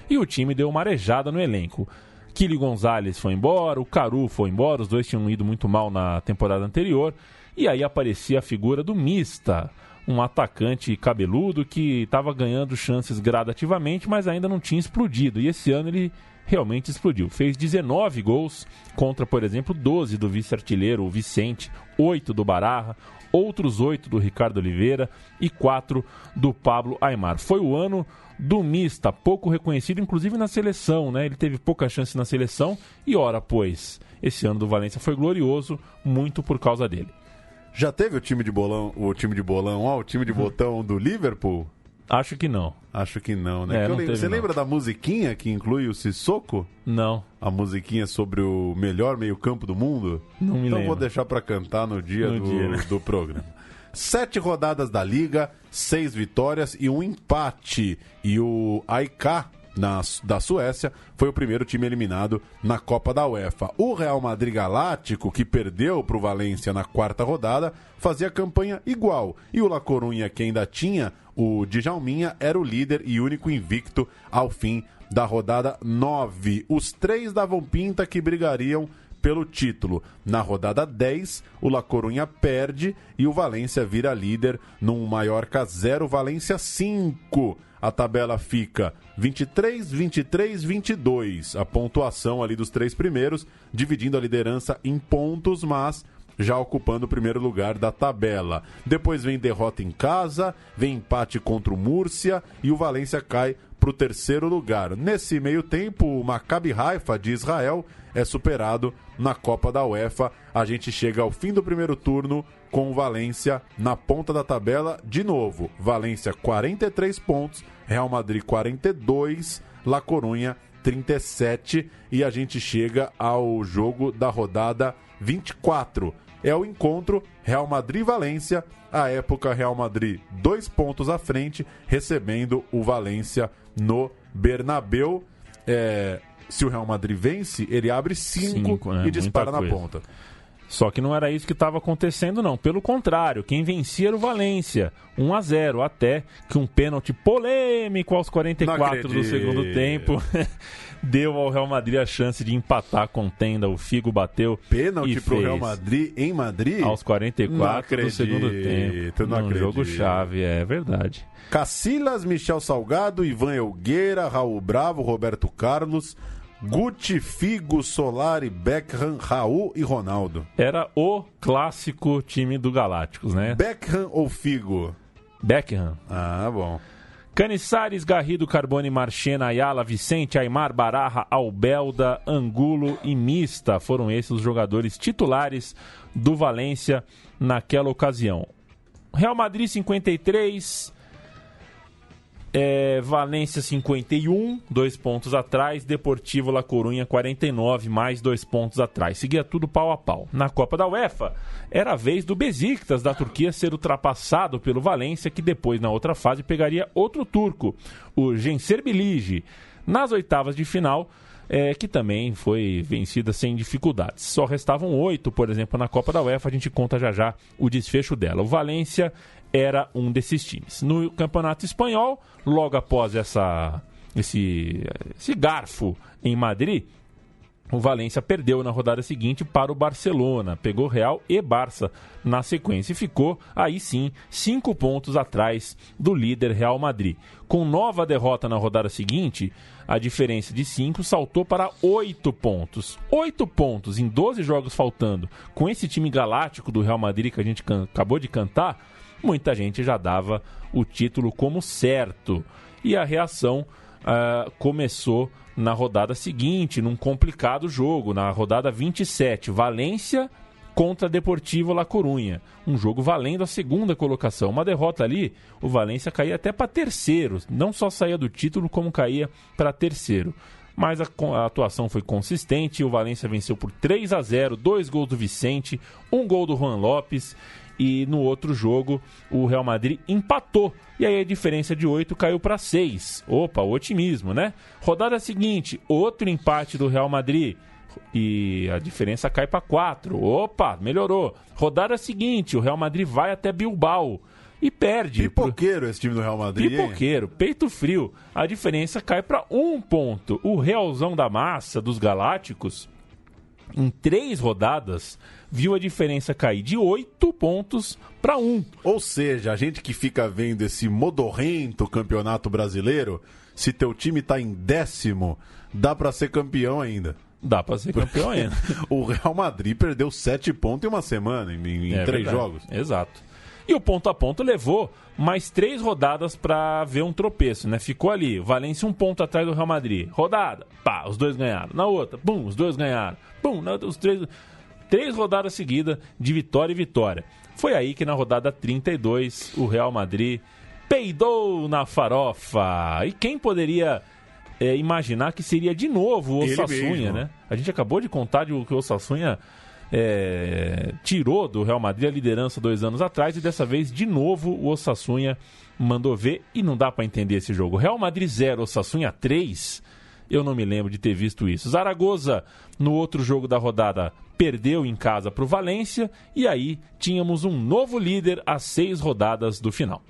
e o time deu uma arejada no elenco. Kili Gonzalez foi embora, o Caru foi embora, os dois tinham ido muito mal na temporada anterior, e aí aparecia a figura do Mista, um atacante cabeludo que estava ganhando chances gradativamente, mas ainda não tinha explodido, e esse ano ele realmente explodiu. Fez 19 gols contra, por exemplo, 12 do vice-artilheiro, o Vicente, 8 do Baraja, outros 8 do Ricardo Oliveira e 4 do Pablo Aimar. Foi o ano do Mista, pouco reconhecido, inclusive na seleção, né? Ele teve pouca chance na seleção e, ora, pois, esse ano do Valência foi glorioso, muito por causa dele. Já teve o time de bolão, o time de botão do Liverpool? Acho que não. Acho que não, né? Você lembra da musiquinha que inclui o Sissoko? Não. A musiquinha sobre o melhor meio-campo do mundo? Não me lembro. Então vou deixar pra cantar no dia do programa. 7 rodadas da Liga, 6 vitórias e 1 empate. E o AIK da Suécia foi o primeiro time eliminado na Copa da UEFA. O Real Madrid Galáctico, que perdeu para o Valência na 4ª rodada, fazia campanha igual. E o La Coruña, que ainda tinha o Djalminha, era o líder e único invicto ao fim da rodada 9. Os 3 davam pinta que brigariam pelo título. Na rodada 10, o La Coruña perde e o Valência vira líder num Mallorca 0, Valência 5. A tabela fica 23, 23, 22. A pontuação ali dos 3 primeiros, dividindo a liderança em pontos, mas já ocupando o primeiro lugar da tabela. Depois vem derrota em casa, vem empate contra o Múrcia e o Valência cai para para o terceiro lugar. Nesse meio tempo, o Maccabi Haifa de Israel é superado na Copa da UEFA. A gente chega ao fim do primeiro turno com o Valência na ponta da tabela de novo. Valência 43 pontos, Real Madrid 42, La Coruña 37 e a gente chega ao jogo da rodada 24. É o encontro Real Madrid-Valência, à época Real Madrid 2 pontos à frente, recebendo o Valência no Bernabéu. Se o Real Madrid vence, ele abre 5 né? E dispara na ponta. Só que não era isso que estava acontecendo, não. Pelo contrário, quem vencia era o Valência, 1-0, até que um pênalti polêmico aos 44 do segundo tempo deu ao Real Madrid a chance de empatar a contenda. O Figo bateu pênalti pro Real Madrid em Madrid? Aos 44 do segundo tempo. Não jogo-chave, é verdade. Casillas, Michel Salgado, Ivan Elgueira, Raul Bravo, Roberto Carlos, Guti, Figo, Solari, Beckham, Raul e Ronaldo. Era o clássico time do Galácticos, né? Beckham ou Figo? Beckham. Ah, bom. Caniçares, Garrido, Carbone, Marchena, Ayala, Vicente, Aimar, Baraja, Albelda, Angulo e Mista. Foram esses os jogadores titulares do Valência naquela ocasião. Real Madrid 53... Valência 51, 2 pontos atrás. Deportivo La Coruña 49, mais 2 pontos atrás. Seguia tudo pau a pau. Na Copa da UEFA, era a vez do Besiktas da Turquia ser ultrapassado pelo Valência, que depois, na outra fase, pegaria outro turco, o Gençlerbirliği. Nas oitavas de final, que também foi vencida sem dificuldades. Só restavam 8, por exemplo, na Copa da UEFA. A gente conta já o desfecho dela. O Valência era um desses times. No Campeonato Espanhol, logo após esse garfo em Madrid, o Valência perdeu na rodada seguinte para o Barcelona. Pegou Real e Barça na sequência e ficou, aí sim, 5 pontos atrás do líder Real Madrid. Com nova derrota na rodada seguinte, a diferença de 5 saltou para 8 pontos. 8 pontos em 12 jogos faltando. Com esse time galáctico do Real Madrid que a gente acabou de cantar, muita gente já dava o título como certo. E a reação começou na rodada seguinte, num complicado jogo, na rodada 27, Valência contra Deportivo La Coruña. Um jogo valendo a segunda colocação. Uma derrota ali, o Valência caía até para terceiro. Não só saía do título, como caía para terceiro. Mas a atuação foi consistente. O Valência venceu por 3-0, 2 gols do Vicente, 1 gol do Juan Lopes. E no outro jogo, o Real Madrid empatou. E aí a diferença de 8 caiu para 6. Opa, otimismo, né? Rodada seguinte, outro empate do Real Madrid. E a diferença cai para 4. Opa, melhorou. Rodada seguinte, o Real Madrid vai até Bilbao e perde. Pipoqueiro esse time do Real Madrid. Pipoqueiro, peito frio. A diferença cai para 1 ponto. O Realzão da Massa, dos Galácticos, em 3 rodadas, viu a diferença cair de 8 pontos para 1. Ou seja, a gente que fica vendo esse modorrento campeonato brasileiro, se teu time tá em 10º, dá para ser campeão ainda. Dá para ser campeão ainda. O Real Madrid perdeu 7 pontos em uma semana, em 3 jogos. Exato. E o ponto a ponto levou mais 3 rodadas para ver um tropeço, né? Ficou ali, Valência 1 ponto atrás do Real Madrid. Rodada, pá, os 2 ganharam. Na outra, bum, os 2 ganharam. Bum, os 3 rodadas seguidas de vitória e vitória. Foi aí que na rodada 32 o Real Madrid peidou na farofa. E quem poderia imaginar que seria de novo o Osasuna, né? A gente acabou de contar que o Osasuna tirou do Real Madrid a liderança 2 anos atrás e dessa vez de novo o Osasuna mandou ver e não dá para entender esse jogo. Real Madrid 0, Osasuna 3, eu não me lembro de ter visto isso. Zaragoza, no outro jogo da rodada, perdeu em casa para o Valência e aí tínhamos um novo líder às 6 rodadas do final.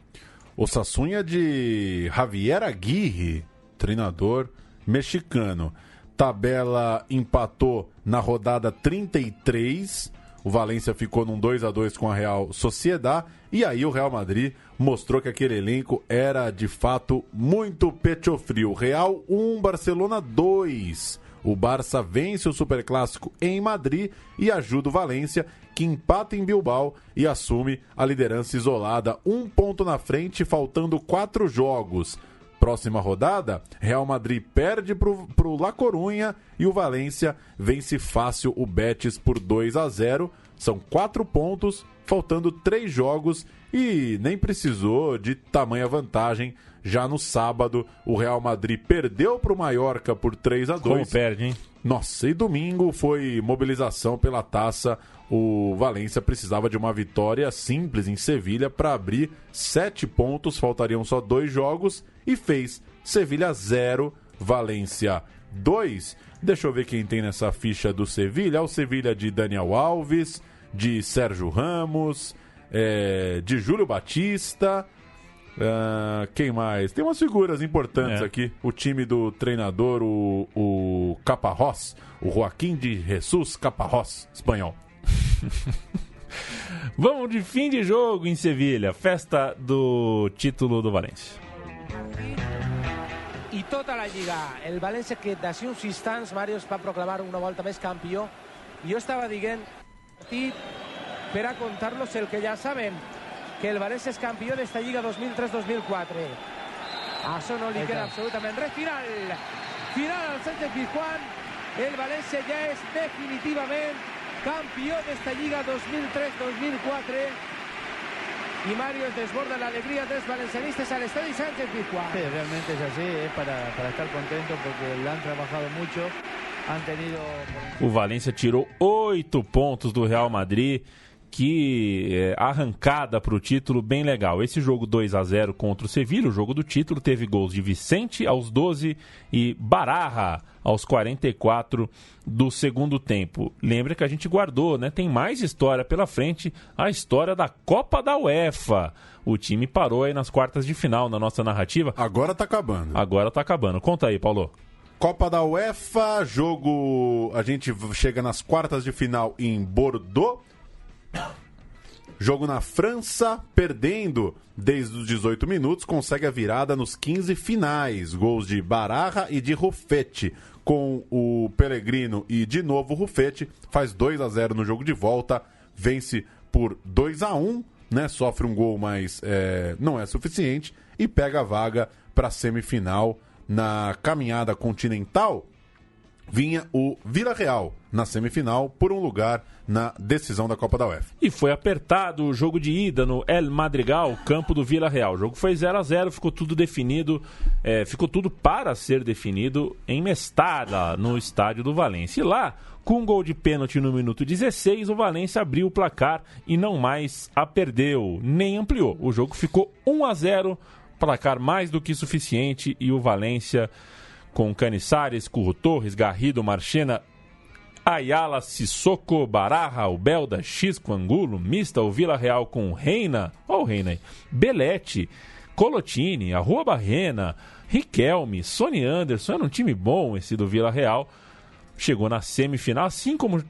Osasuna de Javier Aguirre, treinador mexicano. Tabela empatou na rodada 33. O Valência ficou num 2-2 com a Real Sociedad. E aí o Real Madrid mostrou que aquele elenco era de fato muito pecho frio. Real 1, Barcelona 2. O Barça vence o Superclássico em Madrid e ajuda o Valência, que empata em Bilbao e assume a liderança isolada. 1 ponto na frente, faltando 4 jogos. próxima rodada, Real Madrid perde pro La Coruña e o Valência vence fácil o Betis por 2-0. São 4 pontos, faltando 3 jogos e nem precisou de tamanha vantagem. Já no sábado, o Real Madrid perdeu pro Mallorca por 3-2. Como perde, hein? Nossa, e domingo foi mobilização pela taça. O Valência precisava de uma vitória simples em Sevilha para abrir 7 pontos, faltariam só 2 jogos e fez. Sevilha 0, Valência 2. Deixa eu ver quem tem nessa ficha do Sevilha. É o Sevilha de Daniel Alves, de Sérgio Ramos, de Júlio Batista. Quem mais? Tem umas figuras importantes aqui. O time do treinador, o Caparrós, o Joaquim de Jesus Caparrós, espanhol. Vamos de fim de jogo em Sevilha, festa do título do València. I tota la Lliga, el València que d'ací uns instants, Mario, es va proclamar una volta més campió. Jo estava dient per a contar-los el que ja sabem, que el València és campió d'esta Lliga 2003-2004. Això no li queda absolutament res. Final al Sánchez-Pizjuán. El València ja és definitivament campió d'esta Lliga 2003-2004. Y Mario desborda la alegría de los valencianistas al estadio Sánchez-Pizjuán. Sí, realmente es así, es para estar contento porque la han trabajado mucho, han tenido... O Valência tirou 8 pontos do Real Madrid, que arrancada para o título bem legal. Esse jogo 2-0 contra o Sevilha, o jogo do título, teve gols de Vicente aos 12 e Baraja aos 44 do segundo tempo. Lembra que a gente guardou, né? Tem mais história pela frente, a história da Copa da UEFA. O time parou aí nas quartas de final na nossa narrativa. Agora tá acabando. Agora tá acabando. Conta aí, Paulo. Copa da UEFA, jogo... A gente chega nas quartas de final em Bordeaux. Jogo na França, perdendo desde os 18 minutos, consegue a virada nos 15 finais. Gols de Baraja e de Rufete, com o Pellegrino e de novo o Rufete, faz 2-0 no jogo de volta, vence por 2-1, né? Sofre um gol, mas não é suficiente, e pega a vaga para a semifinal. Na caminhada continental, vinha o Vila Real na semifinal por um lugar na decisão da Copa da UEFA. E foi apertado o jogo de ida no El Madrigal, campo do Vila Real. O jogo foi 0-0, ficou tudo definido, ficou tudo para ser definido em Mestalla, no estádio do Valência. E lá, com um gol de pênalti no minuto 16, o Valência abriu o placar e não mais a perdeu, nem ampliou. O jogo ficou 1-0, placar mais do que suficiente, e o Valência, com Canizares, Curro Torres, Garrido, Marchena, Ayala, Sissoko, Baraja, Ubelda, Xisco, Angulo, Mista, o Vila Real com Reina, ó o Reina aí, Belete, Colotini, Arrua Barrena, Riquelme, Sony Anderson. Era um time bom esse do Vila Real. Chegou na semifinal, assim como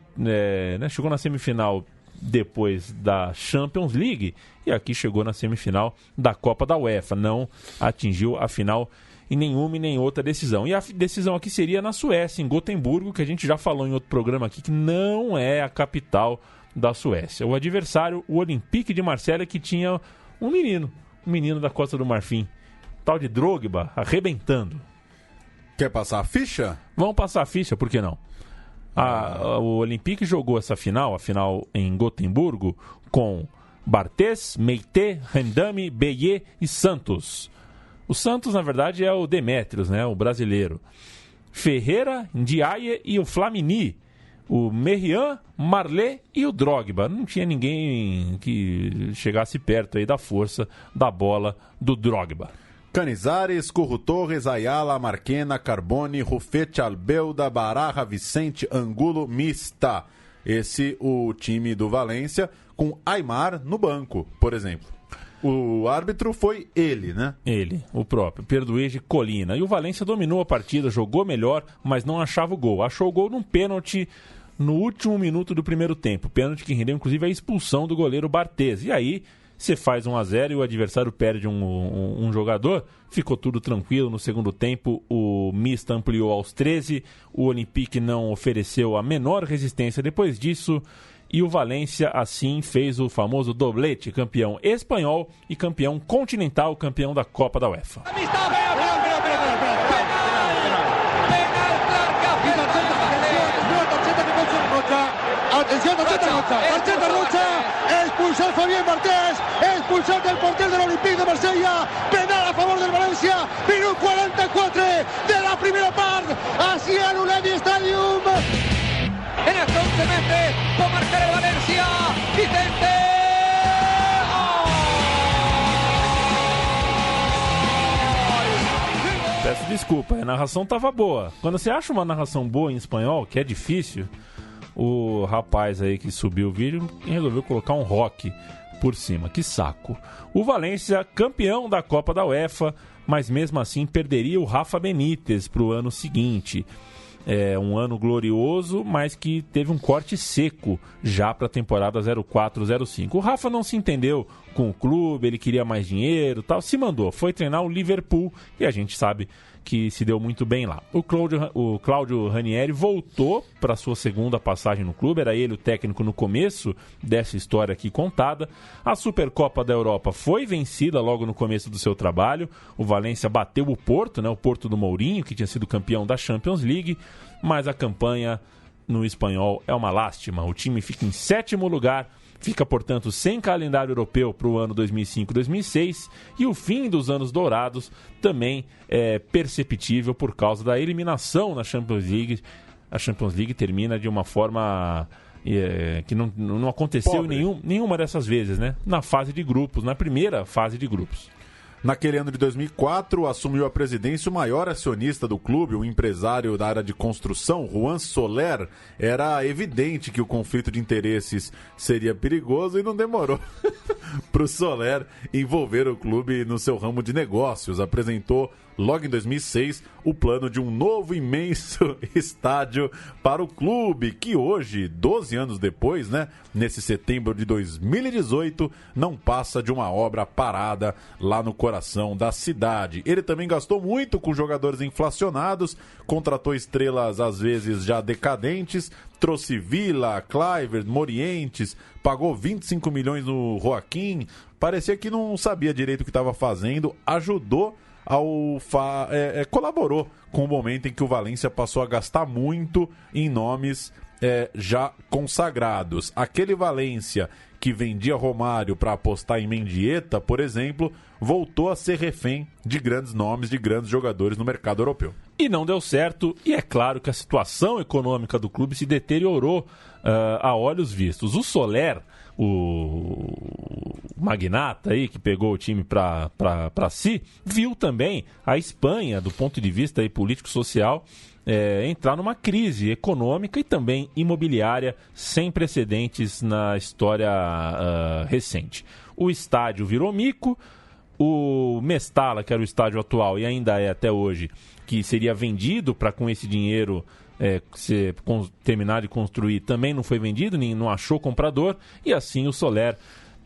chegou na semifinal depois da Champions League, e aqui chegou na semifinal da Copa da UEFA. Não atingiu a final em nenhuma e nem outra decisão. E a decisão aqui seria na Suécia, em Gotemburgo, que a gente já falou em outro programa aqui, que não é a capital da Suécia. O adversário, o Olympique de Marselha, que tinha um menino da Costa do Marfim, tal de Drogba, arrebentando. Quer passar a ficha? Vamos passar a ficha, por que não? O Olympique jogou essa final, a final em Gotemburgo, com Barthez, Meite, Rendame, Beyer e Santos. O Santos, na verdade, é o Demétrios, né? O brasileiro. Ferreira, Ndiaye e o Flamini. O Merian, Marley e o Drogba. Não tinha ninguém que chegasse perto aí da força da bola do Drogba. Canizares, Curro Torres, Ayala, Marquena, Carboni, Rufete, Albelda, Baraja, Vicente, Angulo, Mista. Esse o time do Valência, com Aimar no banco, por exemplo. O árbitro foi ele, né? Ele, o próprio, Perduege Colina. E o Valência dominou a partida, jogou melhor, mas não achava o gol. Achou o gol num pênalti no último minuto do primeiro tempo. Pênalti que rendeu, inclusive, a expulsão do goleiro Barthez. E aí, você faz 1-0 e o adversário perde um jogador. Ficou tudo tranquilo. No segundo tempo, o Mista ampliou aos 13. O Olympique não ofereceu a menor resistência depois disso. E o Valência, assim, fez o famoso doblete, campeão espanhol e campeão continental, campeão da Copa da UEFA. expulsat Fabián Bartés, expulsat el porter de l'Olympique de Marsella, penal a favor del València, minut 44 de la primera part, així a l'Uledi Stadium. En hasta 11 meses puede marcar el Valencia, Vicente. Peço desculpa, a narração tava boa. Quando você acha uma narração boa em espanhol, que é difícil, o rapaz aí que subiu o vídeo resolveu colocar um rock por cima. Que saco. O Valência, campeão da Copa da UEFA, mas mesmo assim perderia o Rafa Benítez para o ano seguinte. É um ano glorioso, mas que teve um corte seco já para a temporada 04-05. O Rafa não se entendeu com o clube, ele queria mais dinheiro, tal, se mandou, foi treinar o Liverpool e a gente sabe que se deu muito bem lá. O Claudio Ranieri voltou para sua segunda passagem no clube, era ele o técnico no começo dessa história aqui contada. A Supercopa da Europa foi vencida logo no começo do seu trabalho. O Valência bateu o Porto, né, o Porto do Mourinho, que tinha sido campeão da Champions League, mas a campanha no espanhol é uma lástima. O time fica em 7º lugar, fica, portanto, sem calendário europeu para o ano 2005-2006 e o fim dos anos dourados também é perceptível por causa da eliminação na Champions League. A Champions League termina de uma forma que não aconteceu nenhuma dessas vezes, né? Na fase de grupos, na primeira fase de grupos. Naquele ano de 2004, assumiu a presidência o maior acionista do clube, o empresário da área de construção, Juan Soler. Era evidente que o conflito de interesses seria perigoso e não demorou para o Soler envolver o clube no seu ramo de negócios. Apresentou, logo em 2006, o plano de um novo imenso estádio para o clube, que hoje, 12 anos depois, né, nesse setembro de 2018, não passa de uma obra parada lá no coração da cidade. Ele também gastou muito com jogadores inflacionados, contratou estrelas às vezes já decadentes, trouxe Villa, Kluivert, Morientes, pagou 25 milhões no Joaquim, parecia que não sabia direito o que estava fazendo, ajudou colaborou com o momento em que o Valência passou a gastar muito em nomes já consagrados. Aquele Valência que vendia Romário para apostar em Mendieta, por exemplo, voltou a ser refém de grandes nomes, de grandes jogadores no mercado europeu. E não deu certo, e é claro que a situação econômica do clube se deteriorou a olhos vistos. O Soler, o magnata aí que pegou o time para si, viu também a Espanha, do ponto de vista aí político-social, entrar numa crise econômica e também imobiliária sem precedentes na história recente. O estádio virou mico, o Mestalla, que era o estádio atual e ainda é até hoje, que seria vendido para com esse dinheiro terminar de construir, também não foi vendido, nem não achou comprador, e assim o Soler,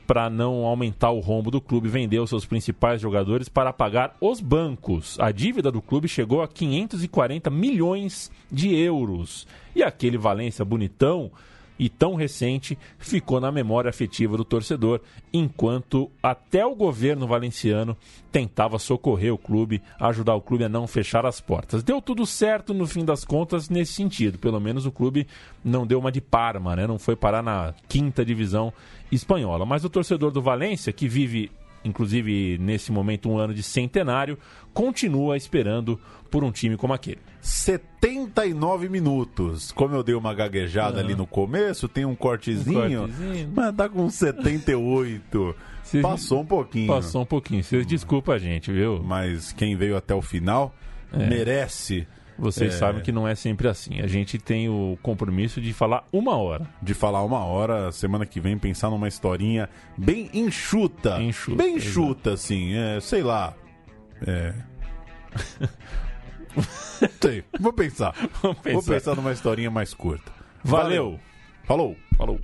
para não aumentar o rombo do clube, vendeu seus principais jogadores para pagar os bancos. A dívida do clube chegou a 540 milhões de euros. E aquele Valência bonitão e tão recente ficou na memória afetiva do torcedor, enquanto até o governo valenciano tentava socorrer o clube, ajudar o clube a não fechar as portas. Deu tudo certo no fim das contas nesse sentido, pelo menos o clube não deu uma de Parma, né? Não foi parar na 5ª divisão espanhola. Mas o torcedor do Valência, que vive inclusive nesse momento um ano de centenário, continua esperando por um time como aquele. 79 minutos. Como eu dei uma gaguejada ali no começo, tem um cortezinho, mas tá com 78. Passou um pouquinho. Passou um pouquinho. Vocês desculpa a gente, viu? Mas quem veio até o final merece. Vocês sabem que não é sempre assim. A gente tem o compromisso de falar 1 hora. De falar 1 hora, semana que vem, pensar numa historinha bem enxuta. Bem enxuta, assim. Sei lá. Sei, vou pensar. Vou pensar numa historinha mais curta. Valeu. Falou. Falou.